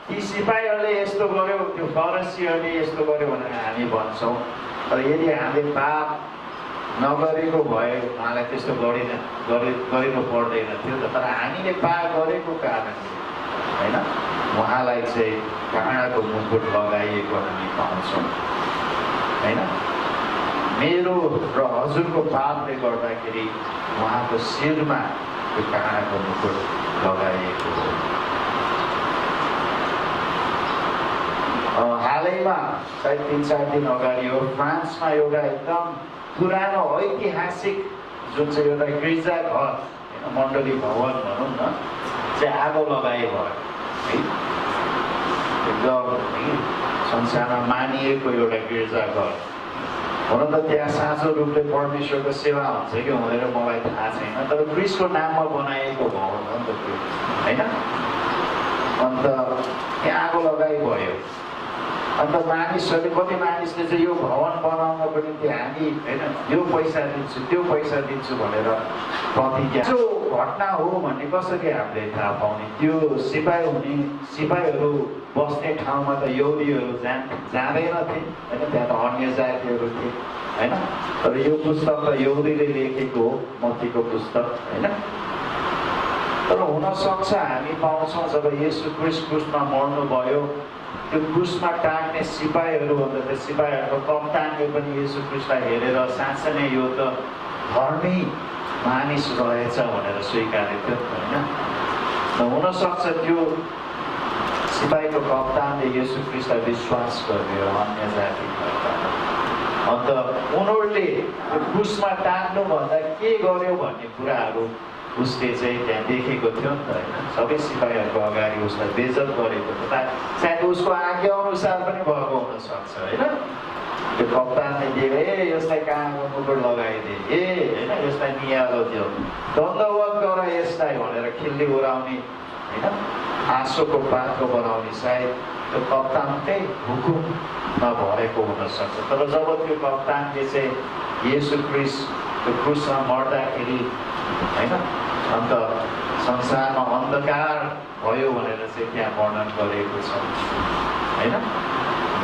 Speaker 1: ती सिपाहीहरूले यस्तो गर्यो, त्यो फरिसीहरूले यस्तो गर्यो भनेर हामी भन्छौँ। तर यदि हामीले पाप नगरेको भए उहाँलाई त्यस्तो गरिनु पर्दैन थियो। तर हामीले पाप गरेको कारणले होइन उहाँलाई चाहिँ काँडाको मुकुट लगाइएको हामी पाउँछौँ होइन। मेरो र हजुरको पापले गर्दाखेरि उहाँको शिरमा त्यो काँडाको मुकुट लगाइएको हो। हालैमा सायद 3-4 दिन अगाडि हो, फ्रान्समा एउटा एकदम पुरानो ऐतिहासिक जुन चाहिँ एउटा गिर्जाघर होइन मण्डली भवन भनौँ न चाहिँ आगो लगाए भयो है। एकदम संसारमा मानिएको एउटा गिर्जाघर। हुन त त्यहाँ साँचो रूपले परमेश्वरको सेवा हुन्छ कि हुँदैन मलाई थाहा छैन, तर क्रिस्टको नाममा बनाइएको भवन हो नि त त्यो होइन। अन्त त्यहाँ आगो लगाइ भयो। अन्त मानिसहरूले कति मानिसले चाहिँ यो भवन बनाउनको निम्ति हामी होइन यो पैसा दिन्छु त्यो पैसा दिन्छु भनेर प्रतिज्ञा। जो घटना हो भन्ने कसरी हामीले थाहा पाउने? त्यो सिपाहीहरू बस्ने ठाउँमा त यहुदीहरू जाँदैनथे होइन, त्यहाँ त अन्य जातिहरू थिए होइन। तर यो पुस्तक त यहुदीले लेखेको हो, मत्तीको पुस्तक होइन। तर हुनसक्छ हामी पाउँछौँ जब येशू क्रिस्ट क्रुसमा मर्नुभयो, त्यो क्रुसमा टाँग्ने सिपाहीहरूभन्दा त सिपाहीहरूको कप्तानले पनि येशू क्रिस्टलाई हेरेर साँच्चै नै यो त धर्मी मानिस रहेछ भनेर स्वीकारेको थियो होइन। र हुनसक्छ त्यो सिपाहीको कप्तानले येशू क्रिस्टलाई विश्वास गर्यो अन्य जातिहरूका। अन्त उनीहरूले त्यो क्रुसमा टाँग्नुभन्दा के गर्यो भन्ने कुराहरू उसले चाहिँ त्यहाँ देखेको थियो नि त होइन। सबै सिपाहीहरूको अगाडि उसलाई बेइज्जत गरेको थियो। सायद उसको आज्ञा अनुसार पनि भएको हुनसक्छ होइन। त्यो कप्तानले दिएको यसलाई काँडाको मुकुट लगाइदिए होइन, यसलाई निहालो थियो, दण्डवत गर यसलाई भनेर खिल्ली उडाउने होइन, आँसुको पात्रो बनाउने सायद त्यो कप्तानकै हुकुममा भरेको हुनसक्छ। तर जब त्यो कप्तानले चाहिँ येशू क्रिस्ट त्यो क्रुसमा मर्दाखेरि होइन अन्त संसारमा अन्धकार भयो भनेर चाहिँ त्यहाँ वर्णन गरेको छ होइन।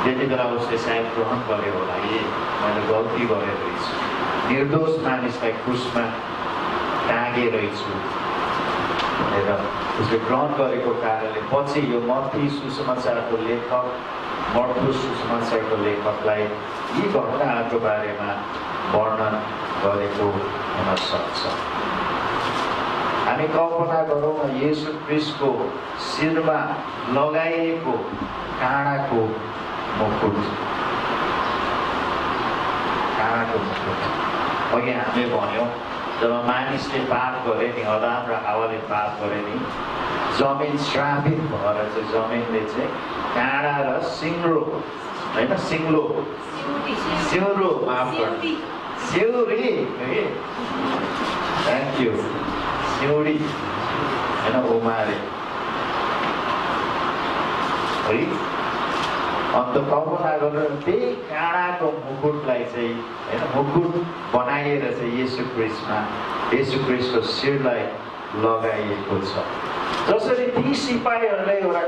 Speaker 1: त्यति बेला उसले सायद ग्रहण गर्यो होला, मैले गल्ती गरेर रहेछु, निर्दोष मानिसलाई क्रुसमा टाँगे रहेछु भनेर उसले ग्रहण गरेको कारणले पछि यो मत्ती सुसमाचारको लेखक मर्कुस सुसमाचारको लेखकलाई यी घटनाहरूको बारेमा वर्णन गरेको हुन सक्छ। हामी कल्पना गरौँ न येशू क्रिस्टको शिरमा लगाइएको काँडाको मुकुट। अघि हामीले भन्यौँ जब मानिसले पाप गरे नि, अदाम र हावाले पाप गरे नि, जमिन श्रापित भएर चाहिँ जमिनले चाहिँ काँडा र सिङ्रो होइन सिउँरो माफ गर्नु सिउरी थ्याङ्क यू सिउडी होइन उमारे है। अन्त कल्पना गरेर त्यही काँडाको मुकुटलाई चाहिँ होइन मुकुट बनाइएर चाहिँ येशू क्रिस्टको शिरलाई लगाइएको छ। जसरी ती सिपाहीहरूले एउटा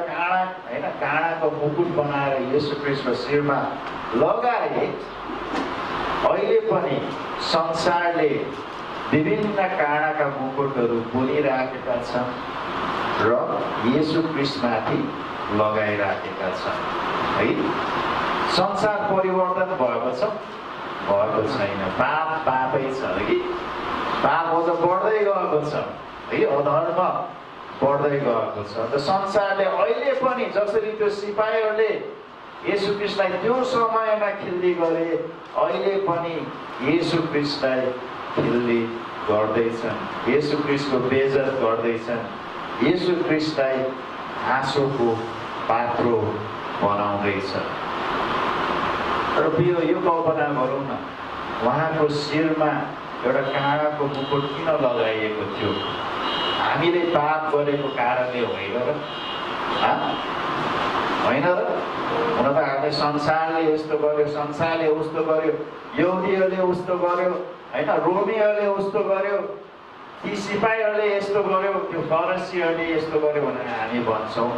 Speaker 1: काँडाको मुकुट बनाएर येशू क्रिस्टको शिरमा लगाए, अहिले पनि संसारले विभिन्न काँडाका मुकुटहरू बोलिराखेका छन् र येशू क्रिस्टमाथि लगाइराखेका छन् है। संसार परिवर्तन भएको छ? भएको छैन। पापै छ कि पाप अझ बढ्दै गएको छ है, अधर्म बढ्दै गएको छ। त संसारले अहिले पनि जसरी त्यो सिपाहीहरूले येशू क्रिस्टलाई त्यो समयमा खिल्ली गरे, अहिले पनि येशू क्रिस्टलाई खिल्ली गर्दैछन्, येशू क्रिस्टको बेइज्जत गर्दैछन्, येशू क्रिस्टलाई आँसुको पात्रो बनाउँदैछ। र यो कल्पना गरौँ न, उहाँको शिरमा एउटा काँडाको मुकुट किन लगाइएको थियो? हामीले पाप गरेको कारणले होइन र? होइन र? हुन त हामीले संसारले यस्तो गर्यो, संसारले उस्तो गर्यो, यहुदीहरूले उस्तो गर्यो होइन, रोमीहरूले उस्तो गर्यो, ती सिपाहीहरूले यस्तो गर्यो, त्यो फरिसीहरूले यस्तो गर्यो भनेर हामी भन्छौँ।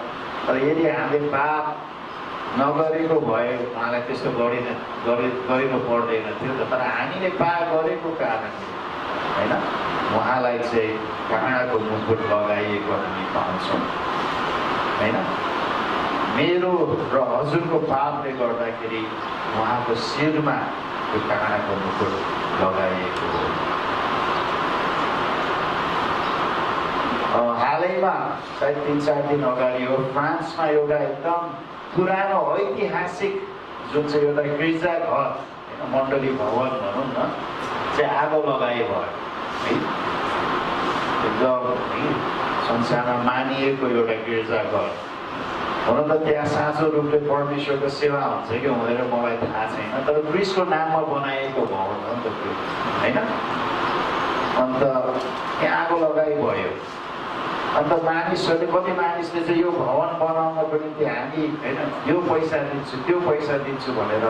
Speaker 1: तर यदि हामीले पाप नगरेको भए उहाँलाई त्यस्तो गरिनु पर्दैन थियो त। तर हामीले पाप गरेको कारणले होइन उहाँलाई चाहिँ काँडाको मुकुट लगाइएको हामी पाउँछौँ होइन। मेरो र हजुरको पापले गर्दाखेरि उहाँको शिरमा त्यो काँडाको मुकुट लगाइएको हो। हालैमा सायद 3-4 दिन अगाडि हो, फ्रान्समा एउटा एकदम पुरानो ऐतिहासिक जुन चाहिँ एउटा गिर्जाघर होइन मण्डली भवन भनौँ न चाहिँ आगो लगाए भयो है। एकदम संसारमा मानिएको एउटा गिर्जाघर। हुन त त्यहाँ साँचो रूपले परमेश्वरको सेवा हुन्छ कि हुँदैन मलाई थाहा छैन, तर क्रिस्टको नाममा बनाइएको भवन हो नि त त्यो होइन। अन्त त्यहाँ आगो लगाइ भयो। अन्त मानिसहरूले कति मानिसले चाहिँ यो भवन बनाउनको निम्ति हामी होइन यो पैसा दिन्छु त्यो पैसा दिन्छु भनेर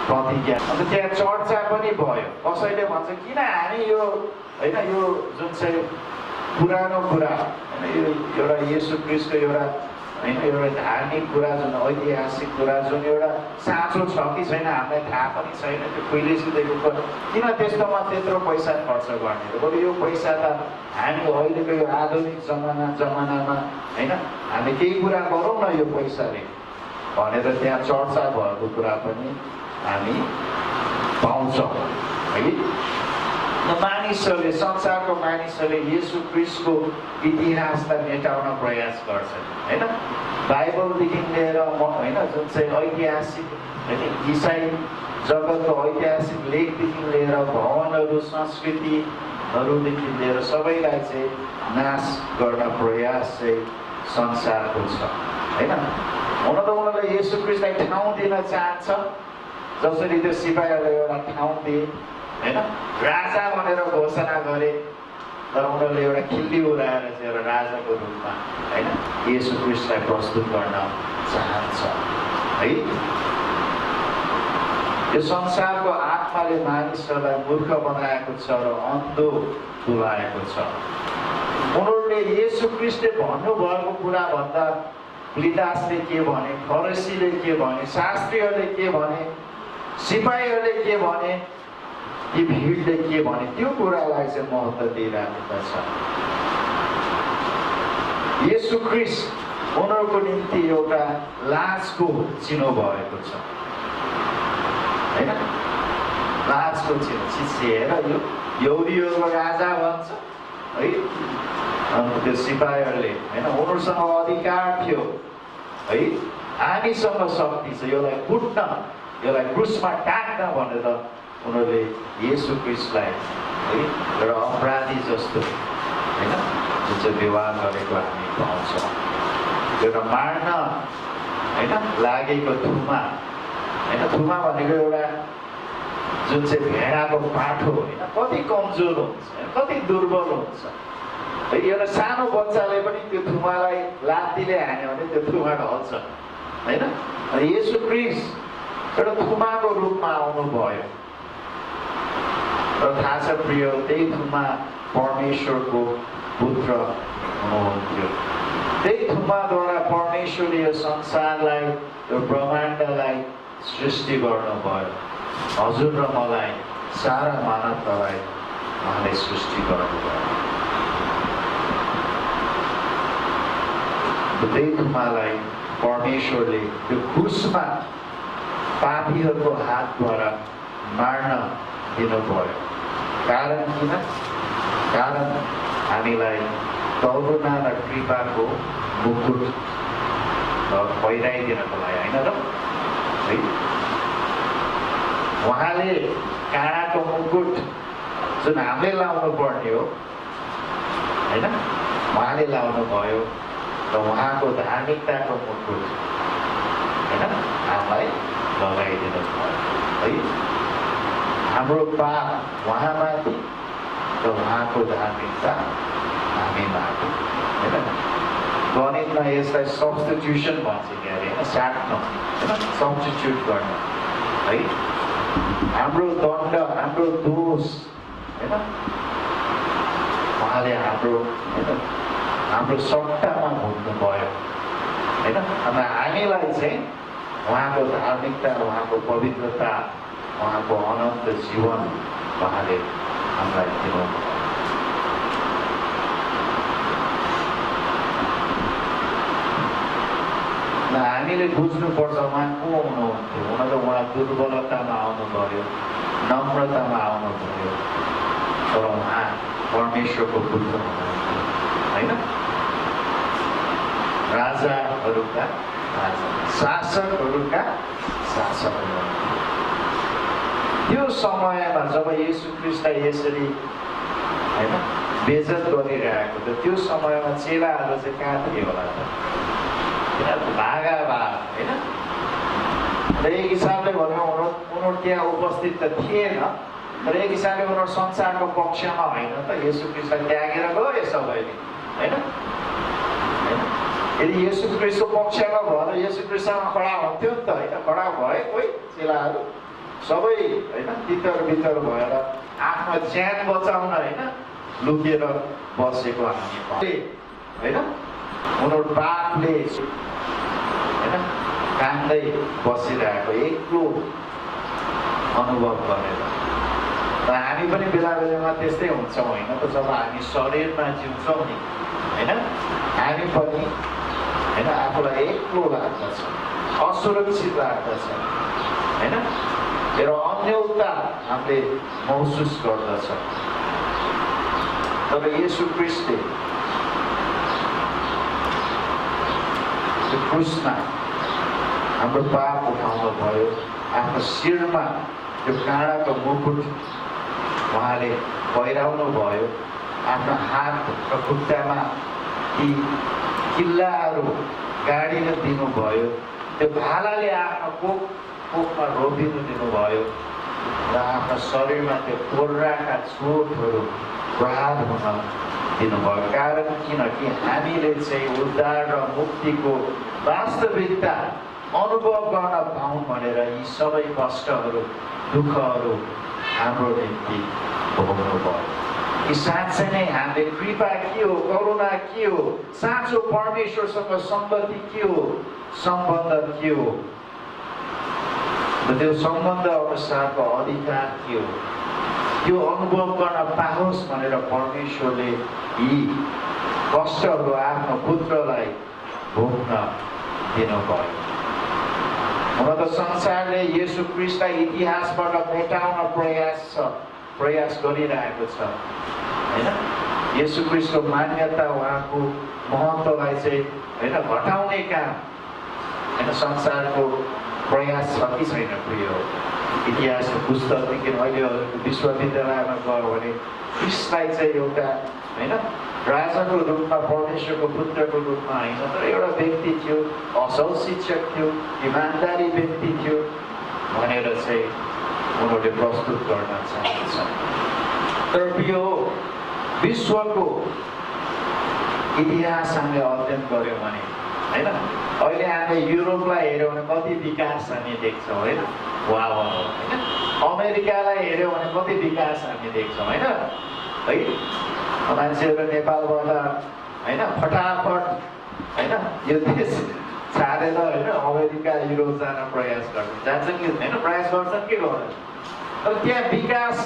Speaker 1: प्रतिज्ञा। अन्त त्यहाँ चर्चा पनि भयो। कसैले भन्छ किन हामी यो होइन यो जुन चाहिँ पुरानो कुरा होइन यो एउटा येशू क्रिस्टको एउटा होइन एउटा धार्मिक कुरा जुन ऐतिहासिक कुरा जुन एउटा साँचो छ कि छैन हामीलाई थाहा पनि छैन, त्यो पहिलेदेखिको किन त्यस्तोमा त्यत्रो पैसा खर्च गर्ने त। बरु यो पैसा त हामी अहिलेको यो आधुनिक जमानामा होइन हामी केही कुरा गरौँ न यो पैसाले भनेर त्यहाँ चर्चा भएको कुरा पनि हामी पाउँछौँ है। मानिसहरूले संसारको मानिसहरूले येशू क्रिस्टको इतिहासलाई मेटाउन प्रयास गर्छन् होइन। बाइबलदेखि लिएर होइन जुन चाहिँ ऐतिहासिक होइन इसाई जगतको ऐतिहासिक लेखदेखि लिएर भवनहरू संस्कृतिहरूदेखि लिएर सबैलाई चाहिँ नाश गर्न प्रयास चाहिँ संसारको छ होइन। हुन त उनीहरूले येशू क्रिस्टलाई ठाउँ दिन चाहन्छ, जसरी त्यो सिपाहीहरूले एउटा ठाउँ दिए होइन राजा भनेर घोषणा गरे, तर उनीहरूले एउटा खिल्ली उडाएर चाहिँ एउटा राजाको रूपमा होइन येशू क्रिस्टलाई प्रस्तुत गर्न चाहन्छ है। यो संसारको आत्माले मानिसहरूलाई मूर्ख बनाएको छ र अन्धो तुलाएको छ। उनीहरूले येशू क्रिस्टले भन्नुभएको कुरा भन्दा पिलातसले के भने, फरिसीले के भने, शास्त्रीहरूले के भने, सिपाहीहरूले के भने, यी भिडले के भने त्यो कुरालाई चाहिँ महत्त्व दिइरहेको छ। येशू क्रिस्ट उनीहरूको निम्ति एउटा लाजको चिनो भएको छ होइन। लाजको चिनो हेर यो यहुदीहरूको राजा भन्छ है। अन्त त्यो सिपाहीहरूले होइन उनीहरूसँग अधिकार थियो है, हामीसँग शक्ति छ यसलाई कुट्न यसलाई क्रुसमा टाक्न भनेर उनीहरूले येशू क्रिस्टलाई है एउटा अपराधी जस्तो होइन जुन चाहिँ व्यवहार गरेको हामी पाउँछौँ। एउटा मार्न होइन लागेको थुमा होइन, थुमा भनेको एउटा जुन चाहिँ भेडाको पाठो होइन कति कमजोर हुन्छ कति दुर्बल हुन्छ है। एउटा सानो बच्चाले पनि त्यो थुमालाई लात्तीले हान्यो भने त्यो थुमा ढल्छ होइन। येशू क्रिस्ट एउटा थुमाको रूपमा आउनुभयो र थाहा छ प्रिय त्यही थुमा परमेश्वरको पुत्र हुनुहुन्थ्यो। त्यही थुमाद्वारा परमेश्वरले यो संसारलाई यो ब्रह्माण्डलाई सृष्टि गर्नुभयो। हजुर र मलाई सारा मानवतालाई उहाँले सृष्टि गर्नुभयो। त्यही थुमालाई परमेश्वरले त्यो क्रुसमा पापीहरूको हातद्वारा मार्न दिनुभयो। कारण किन? कारण हामीलाई करुणा र कृपाको मुकुट पहिराइदिनको लागि होइन र है। उहाँले काँडाको मुकुट जुन हामीले लाउनु पर्ने हो होइन उहाँले लाउनु भयो र उहाँको धार्मिकताको मुकुट होइन हामीलाई लगाइदिनु भयो है। हाम्रो पाप उहाँमाथि र उहाँको धार्मिकता हामीमाथि होइन। गणितमा यसलाई सब्स्टिट्युसन भन्छ कि अरे होइन, साट्नु होइन सब्स्टिट्युट गर्नु है। हाम्रो दण्ड हाम्रो दोष होइन उहाँले हाम्रो होइन हाम्रो सट्टामा भुग्नु भयो होइन। हामीलाई चाहिँ उहाँको धार्मिकता, उहाँको पवित्रता, उहाँको अनन्त जीवन उहाँले हामीलाई दिनुभयो। हामीले बुझ्नुपर्छ उहाँ को हुनुहुन्थ्यो। हुन त उहाँ दुर्बलतामा आउनुभयो, नम्रतामा आउनुभयो, तर उहाँ परमेश्वरको पुत्र हुनुहुन्थ्यो होइन। राजाहरूका राजा, शासकहरूका शासक हुनुहुन्थ्यो। त्यो समयमा जब येशू ख्रीष्टलाई यसरी होइन बेइज्जत गरिरहेको थियो, त्यो समयमा चेलाहरू चाहिँ कहाँ थियो होला त? भागा होइन। र एक हिसाबले भन्नु उनीहरू त्यहाँ उपस्थित त थिएन, तर एक हिसाबले उनीहरू संसारको पक्षमा होइन त, येशू ख्रीष्टलाई त्यागेर गए सबैले होइन। यदि येशू ख्रीष्टको पक्षमा भएर येशू ख्रीष्टसँग खडा हुन्थ्यो नि त होइन, खडा भए कोही चेलाहरू सबै होइन तितर बितर भएर आफ्नो ज्यान बचाउन होइन लुकेर बसेको हामी होइन। उनीहरू पापले होइन कान्दै बसिरहेको एक्लो अनुभव गरेर। र हामी पनि बेला बेलामा त्यस्तै हुन्छौँ होइन त। जब हामी शरीरमा जिउँछौँ नि होइन, हामी पनि होइन आफूलाई एक्लो लाग्दछ, असुरक्षित लाग्दछ होइन। र अन्यलता हामीले महसुस गर्दछ। तर येशू ख्रीष्टले क्रुसमा हाम्रो पाप उठाउनु भयो। आफ्नो शिरमा त्यो काँडाको मुकुट उहाँले पहिराउनु भयो। आफ्नो हात र खुट्टामा ती किल्लाहरू गाडिन दिनुभयो। त्यो भालाले आफ्नो कोखमा रोपिनु दिनुभयो र आफ्नो शरीरमा त्यो कोर्राका चोटहरू प्रहार हुन दिनुभयो। कारण किनकि हामीले चाहिँ उद्धार र मुक्तिको वास्तविकता अनुभव गर्न पाऊँ भनेर यी सबै कष्टहरू, दुःखहरू हाम्रो निम्ति भोग्नु भयो। कि साँच्चै नै हामीले कृपा के हो, करुणा के हो, साँचो परमेश्वरसँग सम्बन्धी के हो, सम्बन्ध के हो, त्यो सम्बन्ध अनुसारको अधिकार के हो, त्यो अनुभव गर्न पाओस् भनेर परमेश्वरले यी कष्टहरू आफ्नो पुत्रलाई भोग्न दिनुभयो। हुन त संसारले येशू ख्रीष्टलाई इतिहासबाट मेटाउन प्रयास गरिरहेको छ होइन। येशू ख्रीष्टको मान्यता, उहाँको महत्त्वलाई चाहिँ होइन घटाउने काम होइन संसारको प्रयास छ कि छैन? प्रिय इतिहासको पुस्तकदेखि अहिले विश्वविद्यालयमा गयो भने ख्रीष्टलाई चाहिँ एउटा होइन राजाको रूपमा, परमेश्वरको पुत्रको रूपमा होइन, तर एउटा व्यक्ति थियो, असल शिक्षक थियो, इमान्दारी व्यक्ति थियो भनेर चाहिँ उनीहरूले प्रस्तुत गर्न चाहन्छन्। तर प्रिय विश्वको इतिहास हामीले अध्ययन गऱ्यौँ भने होइन, अहिले हामीले युरोपलाई हेऱ्यौँ भने कति विकास हामी देख्छौँ होइन। वा होइन। अमेरिकालाई हेऱ्यौँ भने कति विकास हामी देख्छौँ होइन। है मान्छेहरू नेपालबाट होइन फटाफट होइन यो देश छाडेर होइन अमेरिका, युरोप जान प्रयास गर्छन्, जान्छन् कि होइन? प्रयास गर्छन् कि गर्छन्? तर त्यहाँ विकास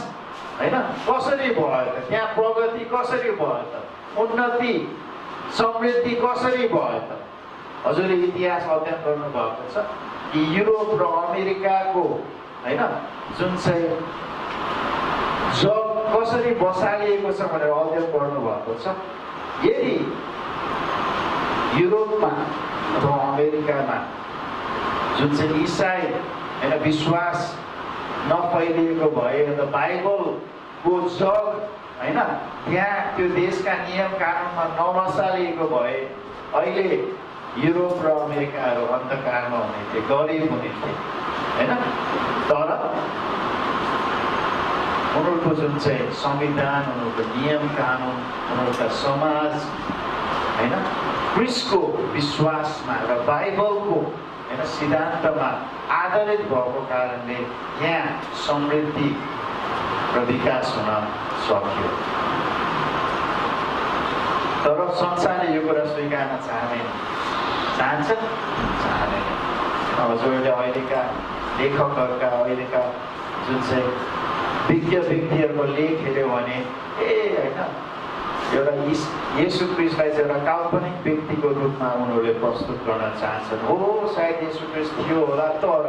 Speaker 1: होइन कसरी भयो त? त्यहाँ प्रगति कसरी भयो त? उन्नति, समृद्धि कसरी भयो त? हजुरले इतिहास अध्ययन गर्नुभएको छ कि युरोप र अमेरिकाको होइन जुन चाहिँ जग कसरी बसालिएको छ भनेर अध्ययन गर्नुभएको छ। यदि युरोपमा अथवा अमेरिकामा जुन चाहिँ इसाई होइन विश्वास नफैलिएको भए र बाइबलको जग होइन त्यहाँ त्यो देशका नियम कानुनमा नबसालिएको भए अहिले युरोप र अमेरिकाहरू अन्धकारमा हुने थिए, गरिब हुने थिए होइन। तर उनीहरूको जुन चाहिँ संविधान, उनीहरूको नियम कानुन, उनीहरूका समाज होइन क्रिस्टको विश्वासमा र बाइबलको होइन सिद्धान्तमा आधारित भएको कारणले यहाँ समृद्धि र विकास हुन सक्यो। तर संसारले यो कुरा स्वीकार्न चाहँदैन। चाहन्छ चाहँदैन हजुरहरूले अहिलेका लेखकहरूका अहिलेका जुन चाहिँ विज्ञ व्यक्तिहरूको लेख हेऱ्यो भने होइन एउटा येशू क्रिस्टलाई चाहिँ एउटा काल्पनिक व्यक्तिको रूपमा उनीहरूले प्रस्तुत गर्न चाहन्छन् हो सायद येशू क्रिस्ट थियो होला तर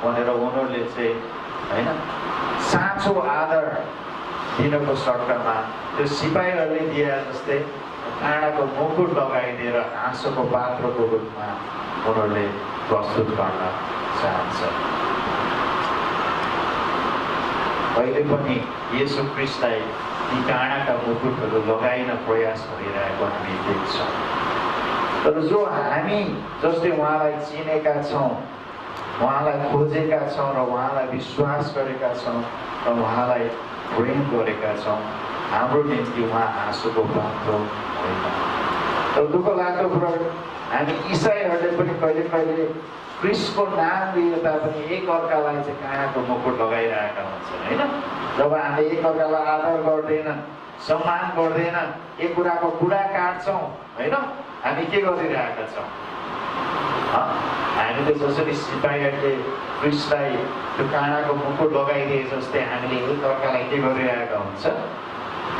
Speaker 1: भनेर उनीहरूले चाहिँ होइन साँचो आदर दिनको सट्टामा त्यो सिपाहीहरूले दिए जस्तै काँडाको मुकुट लगाइदिएर हाँसोको पात्रको रूपमा उनीहरूले प्रस्तुत गर्न चाहन्छ अहिले पनि येशू क्रिस्टलाई ती काँडाका मुकुटहरू लगाइन प्रयास गरिरहेको हामी देख्छौँ तर जो हामी जसले उहाँलाई चिनेका छौँ उहाँलाई खोजेका छौँ र उहाँलाई विश्वास गरेका छौँ र उहाँलाई प्रेम गरेका छौँ हाम्रो निम्ति उहाँ हाँसोको पात्र होइन तर दुःख लाग्दो कुरा हामी इसाईहरूले पनि कहिले कहिले क्रिस्टको नाम लिए तापनि एकअर्कालाई चाहिँ काँडाको मुकुट लगाइरहेका हुन्छन् होइन जब हामीले एकअर्कालाई आदर गर्दैनन् सम्मान गर्दैनन् एक कुराको कुरा काट्छौँ होइन हामी के गरिरहेका छौँ हामीले जसरी सिपाहीहरूले क्रिस्टलाई त्यो काँडाको मुकुट लगाइदिए जस्तै हामीले एकअर्कालाई के गरिरहेका हुन्छ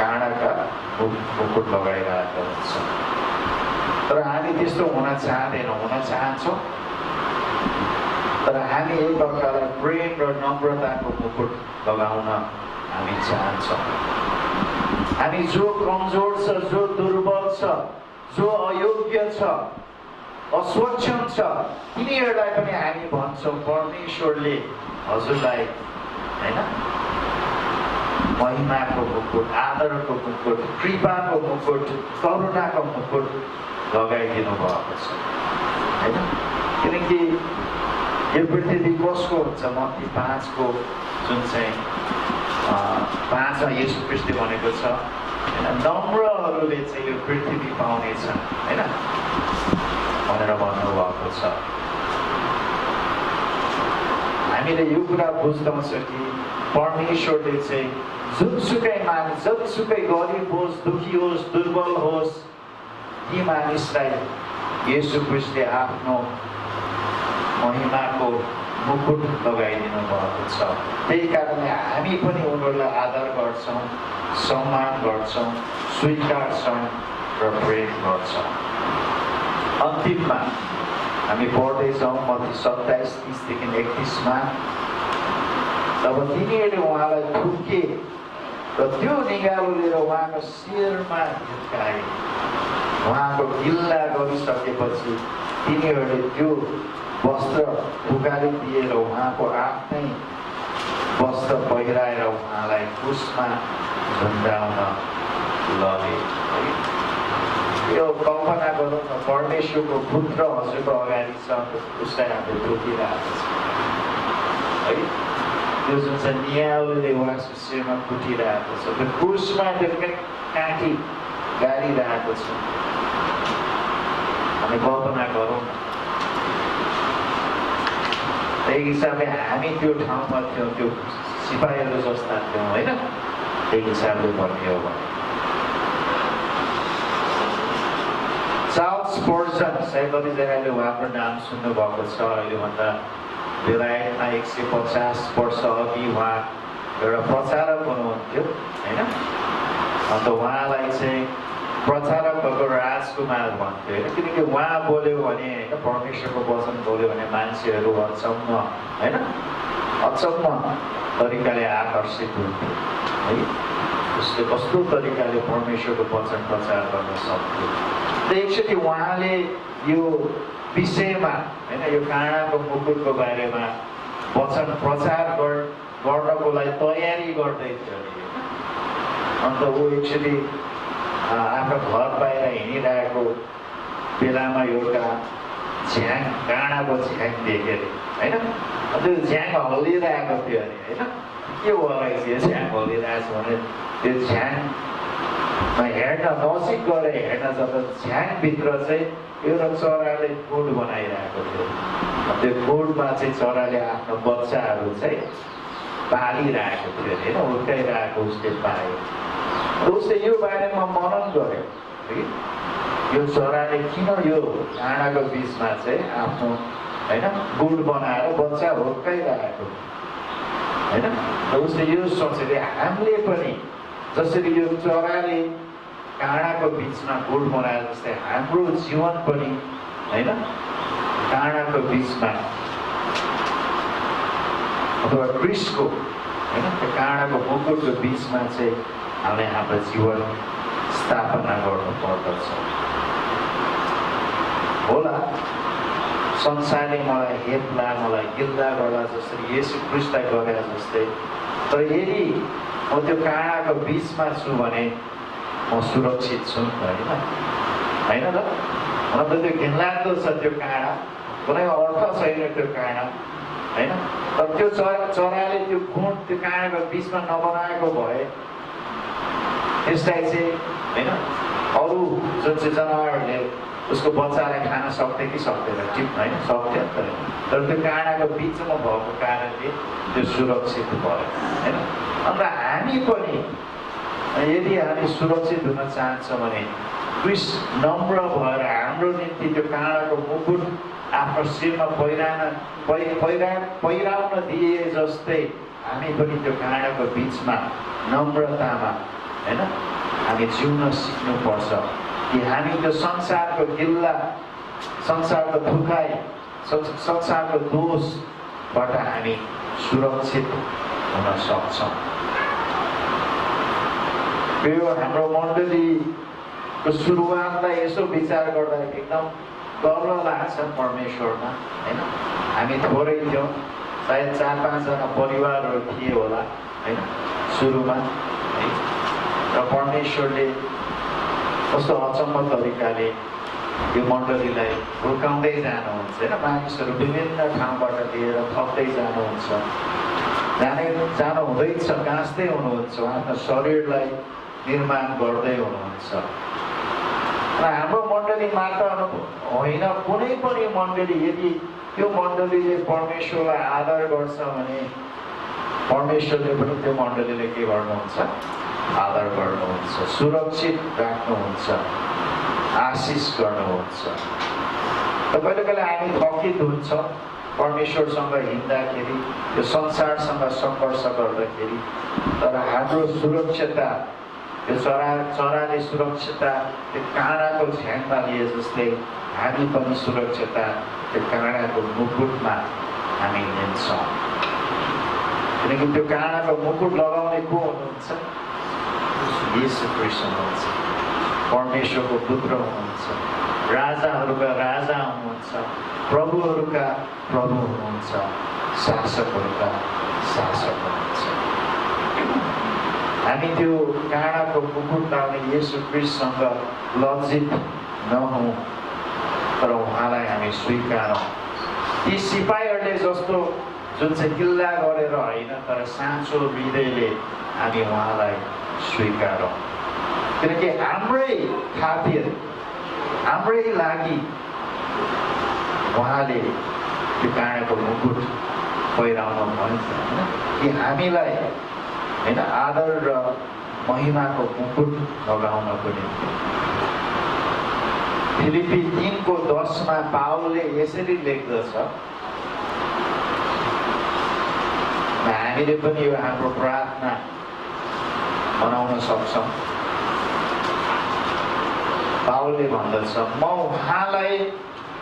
Speaker 1: काँडाका मुकुट लगाइरहेका हुन्छ तर हामी त्यस्तो हुन चाहँदैनौँ हुन चाहन्छौँ तर हामी एकअर्कालाई प्रेम र नम्रताको मुकुट लगाउन हामी चाहन्छौँ हामी जो कमजोर छ जो दुर्बल छ जो अयोग्य छ अस्वच्छम छ तिनीहरूलाई पनि हामी भन्छौँ परमेश्वरले हजुरलाई होइन महिमाको मुकुट आदरको मुकुट कृपाको मुकुट करुणाको मुकुट लगाइदिनु भएको छ होइन किनकि यो पृथ्वी कसको हुन्छ मत्ती 5 को जुन चाहिँ 5 मा येशू क्रिस्टले भनेको छ होइन नम्रहरूले चाहिँ यो पृथ्वी पाउनेछन् होइन भनेर भन्नुभएको छ हामीले यो कुरा बुझ्दछ कि परमेश्वरले चाहिँ जुनसुकै मानिस जतिसुकै गरिब होस् दुखी होस् दुर्बल होस् ती मानिसलाई येशू क्रिस्टले आफ्नो महिमाको मुकुट लगाइदिनु भएको छ त्यही कारणले हामी पनि उनीहरूलाई आदर गर्छौँ सम्मान गर्छौँ स्वीकार्छौँ र प्रेम गर्छौँ अन्तिममा हामी पढ्दैछौँ मत्ती 27:30-31 तब तिनीहरूले उहाँलाई थुके र त्यो निगालो लिएर उहाँको शिरमा झुक्काए उहाँको गिल्ला गरिसकेपछि तिनीहरूले त्यो वस्त्र फुकालिदिएर उहाँको आफ्नै वस्त्र पहिराएर उहाँलाई क्रुसमा झुन्डाउन लगे यो कल्पना गरौँ न परमेश्वरको पुत्र हजुरको अगाडि छ उसलाई हामीले ठोकिरहेको छ है त्यो जुन चाहिँ नियालोले उहाँको शिरमा कुटिरहेको छ त्यो क्रुसमा त्यो काँटी गाडिरहेको छ हामी कल्पना गरौँ न त्यही हिसाबले हामी त्यो ठाउँमा थियौँ त्यो सिपाहीहरू जस्ता थियौँ होइन त्यही हिसाबले भन्ने हो भने चार्ल्स स्पर्जन सायद कतिजनाले उहाँको नाम सुन्नुभएको छ अहिलेभन्दा बेलायतमा 150 वर्ष अघि उहाँ एउटा प्रचारक हुनुहुन्थ्यो होइन अन्त उहाँलाई चाहिँ प्रचारकहरूको राजकुमार भन्थ्यो होइन किनकि उहाँ बोल्यो भने होइन परमेश्वरको वचन बोल्यो भने मान्छेहरू अचम्म होइन अचम्म तरिकाले आकर्षित हुन्थ्यो है उसले कस्तो तरिकाले परमेश्वरको वचन प्रचार गर्न सक्थ्यो र एकचोटि उहाँले यो विषयमा होइन यो काँडाको मुकुटको बारेमा वचन प्रचार गर्नको लागि तयारी गर्दै थियो अरे अन्त ऊ एकचोटि आफ्नो घर बाहिर हिँडिरहेको बेलामा एउटा झ्याङ काँडाको झ्याङ देख्यो अरे होइन त्यो झ्याङ हल्लिरहेको थियो अरे होइन के होला यो झ्याङ हल्लिरहेको छ भने त्यो झ्याङमा हेर्न नजिक गएर हेर्न जाँदा झ्याङभित्र चाहिँ एउटा चराले खोड बनाइरहेको थियो त्यो खोडमा चाहिँ चराले आफ्नो बच्चाहरू चाहिँ पालिरहेको थियो होइन हुर्काइरहेको उसले पायो उसले यो बारेमा मनन गर्यो यो चराले किन यो काँडाको बिचमा चाहिँ आफ्नो होइन गुड बनाएर बच्चा हुर्काइरहेको होइन। र उसले यो सोचेर हामीले पनि जसरी यो चराले काँडाको बिचमा गुड बनाएर जस्तै हाम्रो जीवन पनि होइन काँडाको बिचमा अथवा क्रिसको होइन त्यो काँडाको मुकुटको बिचमा चाहिँ हामीले हाम्रो जीवन स्थापना गर्नु पर्दछ। होला संसारले मलाई हेप्ला मलाई गिल्दा गर्दा जसरी येशू क्रिस्टलाई गरे जस्तै, तर यदि म त्यो काँडाको बिचमा छु भने म सुरक्षित छु होइन होइन त। अन्त त्यो घिनलाग्दो छ त्यो काँडा, कुनै अर्थ छैन त्यो काँडा होइन। तर त्यो चराले त्यो गुण त्यो काँडाको बिचमा नबनाएको भए त्यसलाई चाहिँ होइन अरू जुन चाहिँ जनावरहरूले उसको बच्चालाई खान सक्थे कि सक्दैन, टिप्न होइन सक्थ्यो नि त। तर त्यो काँडाको बिचमा भएको कारणले त्यो सुरक्षित भयो होइन। अन्त हामी पनि यदि हामी सुरक्षित हुन चाहन्छौँ भने क्रिस नम्र भएर हाम्रो निम्ति त्यो काँडाको मुकुट आफ्नो शिरमा पहिराउन दिए जस्तै हामी पनि त्यो काँडाको बिचमा नम्रतामा होइन हामी जिउन सिक्नुपर्छ कि हामी त्यो संसारको गिल्ला, संसारको दुखाइ, संसारको दोषबाट हामी सुरक्षित हुन सक्छौँ। यो हाम्रो मण्डलीको सुरुवातलाई यसो विचार गर्दा एकदम गर्व लाग्छ परमेश्वरमा होइन। हामी थोरै थियौँ, सायद 4-5 जना परिवारहरू थिए होला होइन सुरुमा है। र परमेश्वरले कस्तो अचम्म तरिकाले यो मण्डलीलाई हुर्काउँदै जानुहुन्छ होइन। मानिसहरू विभिन्न ठाउँबाट लिएर थप्दै जानुहुन्छ, जानु हुँदैछ, गाँच्दै हुनुहुन्छ, आफ्नो शरीरलाई निर्माण गर्दै हुनुहुन्छ। र हाम्रो मण्डली मात्र होइन, कुनै पनि मण्डली यदि त्यो मण्डलीले परमेश्वरलाई आदर गर्छ भने परमेश्वरले पनि त्यो मण्डलीले के गर्नुहुन्छ, आदर गर्नुहुन्छ, सुरक्षित राख्नुहुन्छ, आशिष गर्नुहुन्छ। र कहिले कहिले हामी थकित हुन्छ परमेश्वरसँग हिँड्दाखेरि, त्यो संसारसँग सङ्घर्ष गर्दाखेरि, तर हाम्रो सुरक्षता त्यो चराले सुरक्षता त्यो काँडाको झ्याङमा लिए जस्तै हामी पनि सुरक्षता त्यो काँडाको मुकुटमा हामी लिन्छौँ। किनकि त्यो काँडाको मुकुट लगाउने को हुनुहुन्छ, येशू ख्रीष्ट हुनुहुन्छ, परमेश्वरको पुत्र हुनुहुन्छ, राजाहरूका राजा हुनुहुन्छ, प्रभुहरूका प्रभु हुनुहुन्छ, शासकहरूका शासक हुनुहुन्छ। हामी त्यो काँडाको मुकुट लाउने येशू ख्रीष्टसँग लज्जित नहौँ, तर उहाँलाई हामी स्वीकारौँ। ती सिपाहीहरूले जस्तो जुन चाहिँ गिल्ला गरेर होइन, तर साँचो हृदयले हामी उहाँलाई स्वीकारौँ। किनकि हाम्रै खातिर, हाम्रै लागि उहाँले त्यो काँडाको मुकुट पहिराउनु भयो होइन, कि हामीलाई होइन आदर र महिमाको मुकुट लगाउनको निम्ति। फिलिपी 3:10 पावलले यसरी लेख्दछ, हामीले पनि यो हाम्रो प्रार्थना बनाउन सक्छौँ। पावलले भन्दछ, म उहाँलाई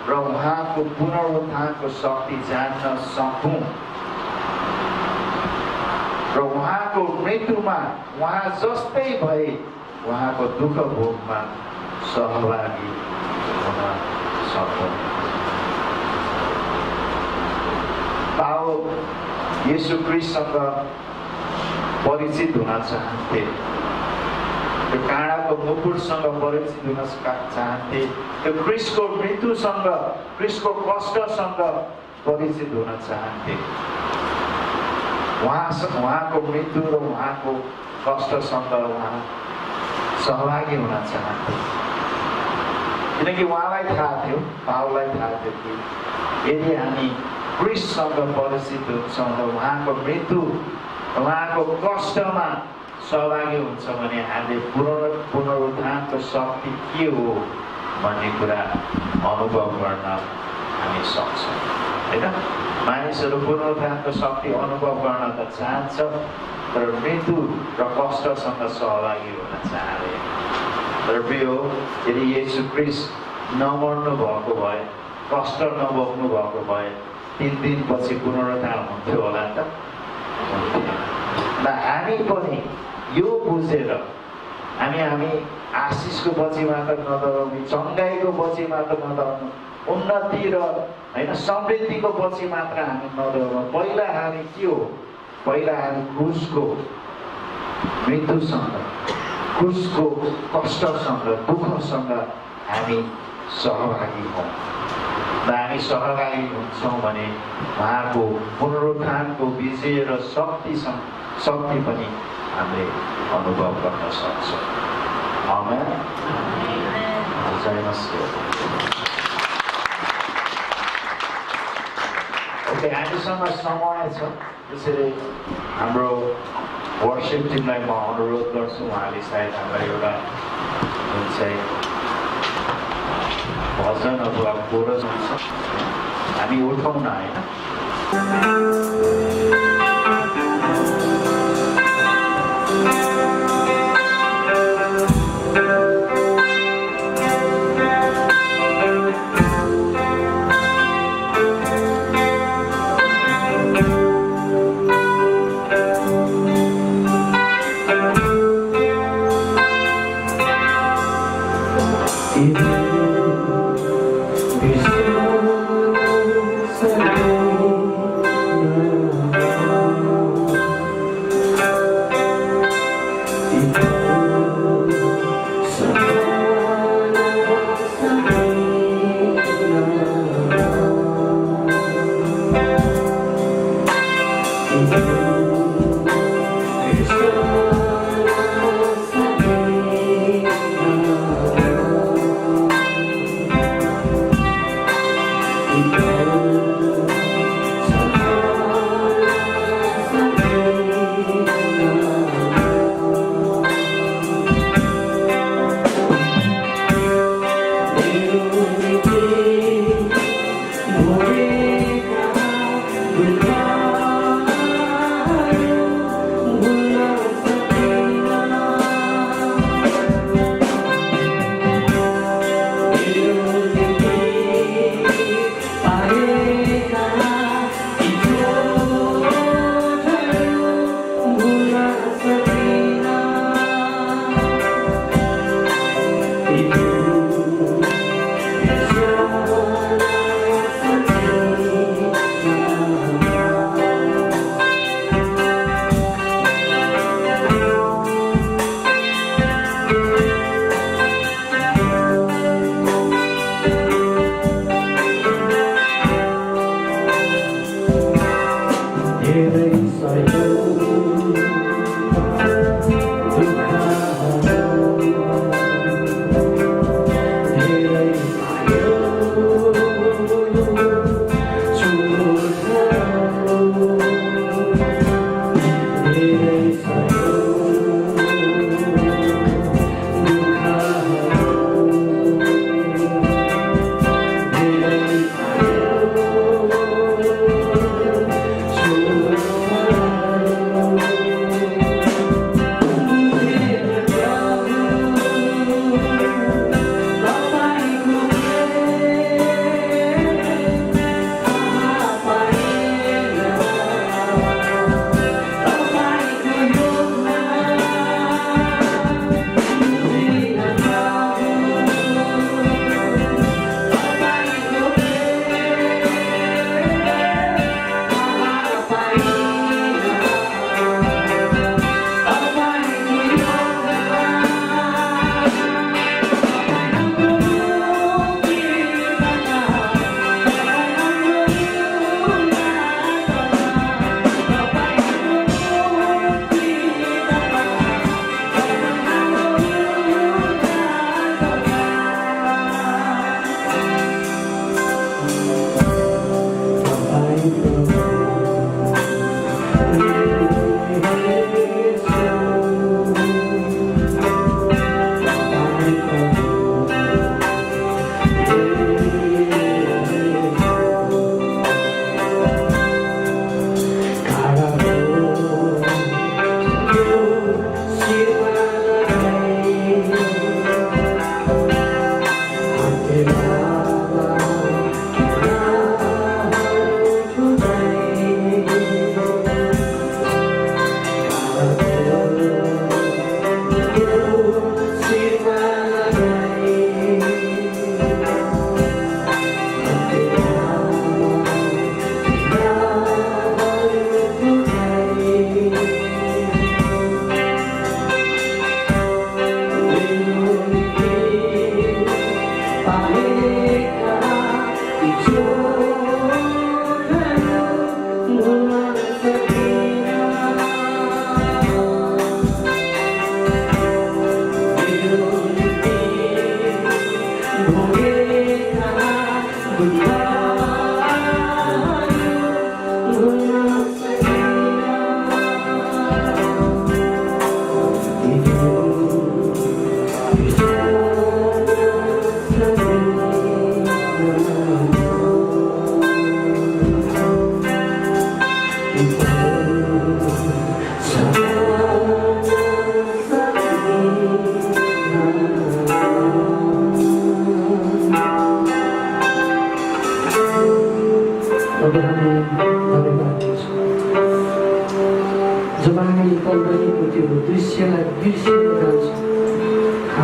Speaker 1: र उहाँको पुनरुत्थानको शक्ति जान्न सकौँ र उहाँको मृत्युमा उहाँ जस्तै भए उहाँको दुःख भोगमा सहभागी हुन सकौँ। पावल येशू ख्रीष्टसँग परिचित हुन चाहन्थे, त्यो काँडाको मुकुटसँग परिचित हुन चाहन्थे, त्यो ख्रीष्टको मृत्युसँग, ख्रीष्टको कष्टसँग परिचित हुन चाहन्थे, उहाँको मृत्यु र उहाँको कष्टसँग उहाँ सहभागी हुन चाहन्थे। किनकि उहाँलाई थाहा थियो, पावललाई थाहा थियो कि यदि हामी ख्रीष्टसँग परिचित हुन्छौँ र उहाँको मृत्यु, उहाँको कष्टमा सहभागी हुन्छ भने हामीले पुनरुत्थानको शक्ति के हो भन्ने कुरा अनुभव गर्न हामी सक्छौँ होइन। मानिसहरू पुनरुत्थानको शक्ति अनुभव गर्न त चाहन्छ, तर मृत्यु र कष्टसँग सहभागी हुन चाहँदैन। तर प्रिय, यदि येशू ख्रीष्ट नमर्नु भएको भए, कष्ट नभोग्नु भएको भए 3 दिनपछि पुनरुत्थान हुन्थ्यो होला त? हुन्थेन। हामी पनि यो बुझेर हामी आशिषको पछि मात्र नदौडौँ, चङ्गाइको पछि मात्र नदौडौँ, उन्नति र होइन समृद्धिको पछि मात्र हामी नदौडौँ। पहिला हामी के हो? पहिला हामी क्रुसको मृत्युसँग, क्रुसको कष्टसँग, दुःखसँग हामी सहभागी हौँ। र हामी सहभागी हुन्छौँ भने उहाँको पुनरुत्थानको विजय र शक्ति पनि हामीले अनुभव गर्न सक्छौँ। आमेन। जय मसीह। ओके, हामीसँग समय छ, त्यसैले हाम्रो वर्शिप टिमलाई म अनुरोध गर्छु, उहाँले सायद हामीलाई एउटा जुन चाहिँ भजन अथवा कोरस हुन्छ हामी उठाउँ न होइन।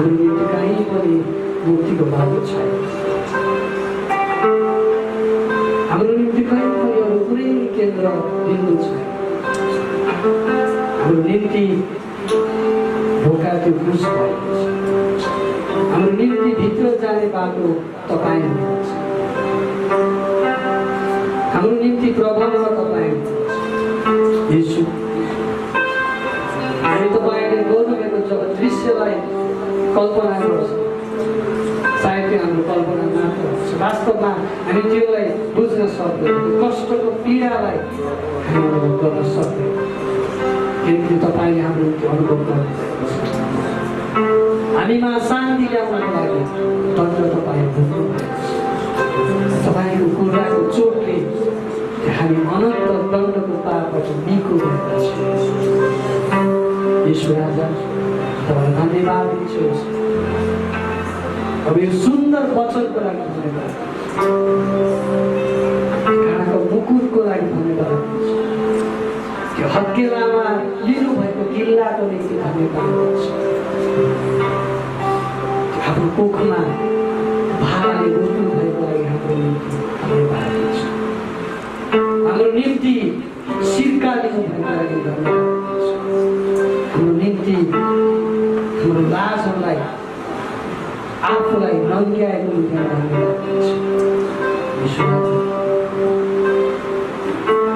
Speaker 2: हाम्रो निम्ति कहीँ पनि मुक्तिको बाटो छैन। हाम्रो निम्ति कहीँ पनि अरू कुनै केन्द्र बिन्दु छैन। हाम्रो निम्ति ढोका त्यो क्रुस भएको छ। हाम्रो निम्ति भित्र जाने बाटो तपाईँ हुनुहुन्छ। हाम्रो निम्ति प्रबन्ध तपाईँ हुनुहुन्छ। येशू, हामी तपाईँले गर्नुभएको जब दृश्यलाई कल्पना गर्छ, सायद त्यो हाम्रो कल्पना मात्र हुन्छ। वास्तवमा हामी त्योलाई बुझ्न सक्दैनौँ, कष्टको पीडालाई हामी अनुभव गर्न सक्दैनौँ, किनकि तपाईँले हाम्रो निम्ति अनुभव गर्नुभएको छ। हामीमा शान्ति ल्याउनको लागि दण्ड तपाईँ भोग्नुभएको छ। तपाईँको कुराको चोटले हामी अनन्त दण्डको पापबाट निको भएका छौँ। येशू राजा, तपाईँलाई धन्यवाद दिन्छु। अब यो सुन्दर वचनको लागि धन्यवाद, काँडाको मुकुटको लागि धन्यवाद दिन्छु। त्यो हत्केलामा लिनुभएको किल्लाको निम्ति धन्यवाद दिन्छु। हाम्रो कोखमा भाराले बोक्नु भएको लागि हाम्रो निम्ति धन्यवाद दिन्छु। हाम्रो निम्ति सिरका लिनुभएको लागि धन्यवाद दिन्छु। हाम्रो निम्ति हाम्रो लाजहरूलाई आफूलाई नङ्ग्याएको धन्यवाद दिन्छु।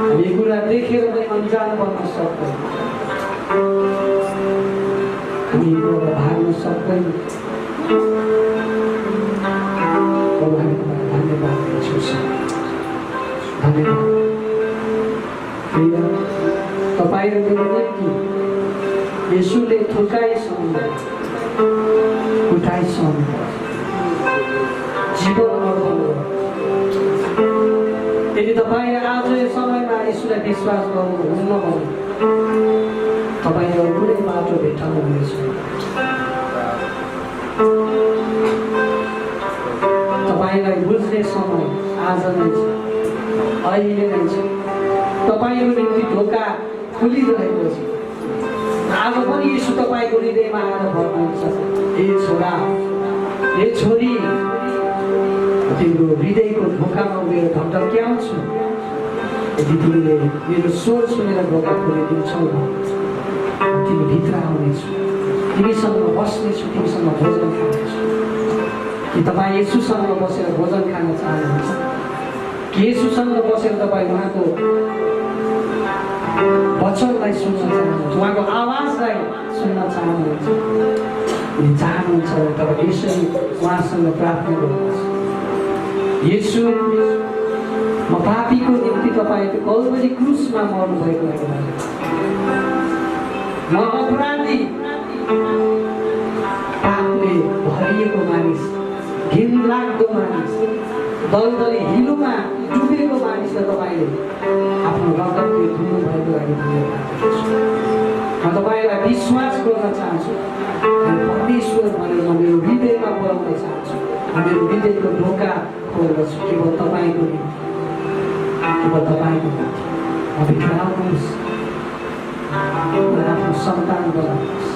Speaker 2: हामी यो कुरा देखेर पनि अन्जान बन्न सक्दैनौँ, हामी भाग्न सक्दैनौँ। धन्यवाद दिन्छु, धन्यवाद। तपाईँ र मेरो निम्ति येशूले थुकाइसम्म उठाइसम्म जीवन अर्पण गर्नु। यदि तपाईँले आज यो समयमा येशूलाई विश्वास गर्नुहुन्न भने तपाईँले अरू कुनै बाटो भेट्टाउनुहुनेछ। तपाईँलाई बुझ्ने समय आज नै छ, अहिले नै छ। तपाईँको निम्ति ढोका खुलिरहेको छ। आज पनि येशू तपाईँको हृदयमा आएर भन्नुहुन्छ, ए छोरा, ए छोरी, तिम्रो हृदयको ढोकामा उभिएर ढकढक्याउँछु। यदि तिमीले मेरो स्वर सुनेर ढोका खोलिदिन्छौ भने तिमी भित्र आउनेछु, तिमीसँग बस्नेछु, तिमीसँग भोजन खानेछु। कि तपाईँ येशूसँग बसेर भोजन खान चाहनुहुन्छ? कि येशूसँग बसेर तपाईँ उहाँको वचनलाई सुन्न चाहनुहुन्छ, उहाँको आवाजलाई सुन्न चाहनुहुन्छ? यदि चाहनुहुन्छ भने तपाईँ यसरी उहाँसँग प्रार्थना गर्नुहोस्, येशू, म पापीको निम्ति तपाईँको कल्वरी क्रुसमा मर्नुभएको लागि म अपराधी, पापले भरिएको मानिस, घिनलाग्दो मानिस, दलदली हिलोमा डुबेको मानिसलाई तपाईँले आफ्नो रगतले धुनु भएको लागि धन्यवाद दिन्छु। म तपाईँलाई विश्वास गर्न चाहन्छु, परमेश्वर भनेर म मेरो हृदयमा बोलाउन चाहन्छु। म मेरो हृदयको ढोका खोल्दछु केवल तपाईँको निम्ति, केवल तपाईँको निम्ति। म भित्र आउनुहोस्, आफ्नो सन्तान बनाउनुहोस्।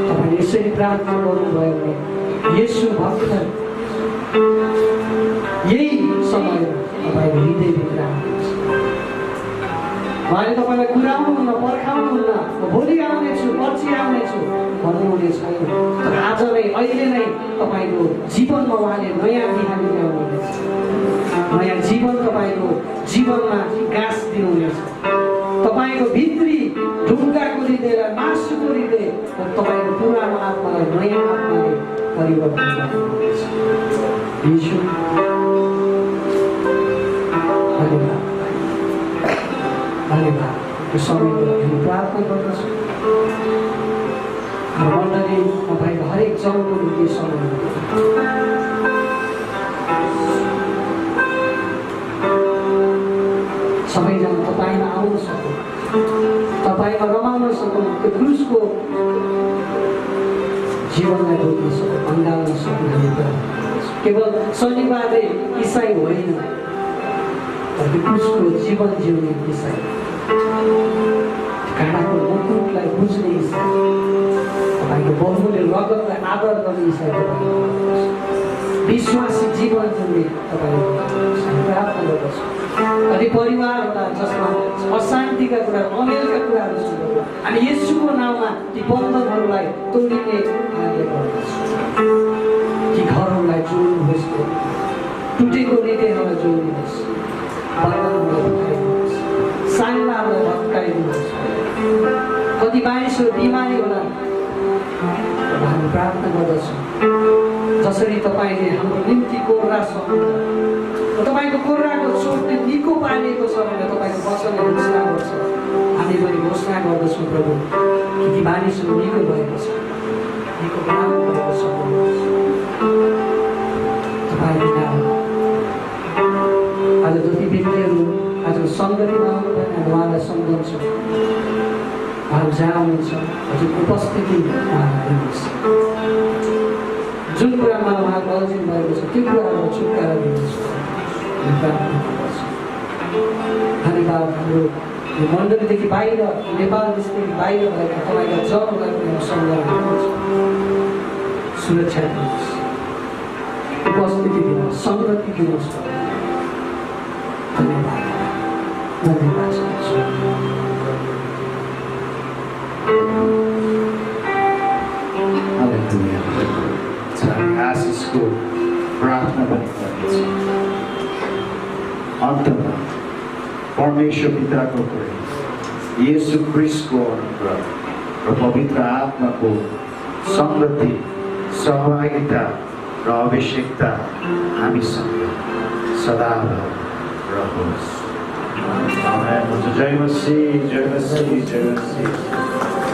Speaker 2: तपाईँले यसरी प्रार्थना गर्नुभयो भने येशू भक्तहरू यही समयमा तपाईँको हृदयभित्र आउनुहुन्छ। उहाँले तपाईँलाई कुराउनुहुन्न, पर्खाउनुहुन्न, म भोलि आउनेछु, पर्सि आउनेछु भन्नुहुने छैन। तर आज नै, अहिले नै तपाईँको जीवनमा उहाँले नयाँ बिहानी ल्याउनुहुनेछ। नयाँ जीवन तपाईँको जीवनमा गाँस दिनुहुनेछ। तपाईँको भित्री ढुङ्गाको हृदयलाई, मासुको हृदय र तपाईँको पुरानो आत्मालाई नयाँ आत्माले परिवर्तन गर्नुहुनेछ। येशू, धन्यवाद, धन्यवाद। यो समयको लागि प्रार्थना गर्दछु। मण्डली तपाईँको हरेक जनको निम्ति समय सबैजना तपाईँमा आउन सकौँ, तपाईँमा रमाउन सकौँ, त्यो क्रुसको जीवनलाई रोक्न सकौँ, अन्डाल्न सकौँ। हामी केवल शनिबारे इसाई होइन, तर त्यो क्रुसको जीवन जिउने इसाई। काँडाको मुकुटलाई बुझ्ने इच्छा, तपाईँको बहुमूल्य रगतलाई आदर गर्ने इच्छा तपाईँको विश्वासी जीवन जिउने तपाईँको प्राप्त गर्दछु। कति परिवार होला जसमा अशान्तिका कुराहरू, अमेलका कुराहरू सुन्नु, हामी येशूको नाउँमा ती बन्धनहरूलाई तोडिने हामीले गर्दछौँ। ती घरहरूलाई जोड्नुहोस्, टुटेको हृदयहरूलाई जोड्नुहोस्, बन्धनहरूलाई भत्काइदिनुहोस्, साङ्लाहरूलाई भत्काइदिनुहोस्। कति मानिसहरू बिमारी होला, हामी प्रार्थना गर्दछौँ जसरी तपाईँले हाम्रो निम्ति कोर्रा सक्नुहुन्छ, तपाईँको कोर्राको चोटले निको पारेको छ भनेर तपाईँको वचनले घोषणा गर्छ। हामी पनि घोषणा गर्दछौँ प्रभु कि ती मानिसहरू निको भएको छ, निको राम्रो भएको छ। तपाईँको नाम आज जति व्यक्तिहरू आज सङ्गतिमा आउनुभयो हामी उहाँलाई सम्झन्छौँ। उहाँहरू जहाँ हुनुहुन्छ हजुर उपस्थिति उहाँलाई दिनुहोस्। जुन कुरामा उहाँको अल्झिनु भएको छ त्यो कुराबाट छुटकारा दिनुहोस्। धन्यवाद। हाम्रो यो मण्डलीदेखि बाहिर, नेपाल देशदेखि बाहिर भएका तपाईँका जनहरूलाई पनि हामी सम्झना गर्दछौँ। सुरक्षा दिनुहोस्, उपस्थिति दिनुहोस्, सङ्गति दिनुहोस्। धन्यवाद, धन्यवाद।
Speaker 1: आशिषको प्रार्थना पनि गर्नेछौँ। अन्तमा परमेश्वर पिताको प्रेम, येशू ख्रीष्टको अनुग्रह र पवित्र आत्माको सङ्गति, सहभागिता र आवश्यकता हामीसँग सदा रहोस्। आमेन। जय मसीह, जय मसीह, जय मसीह।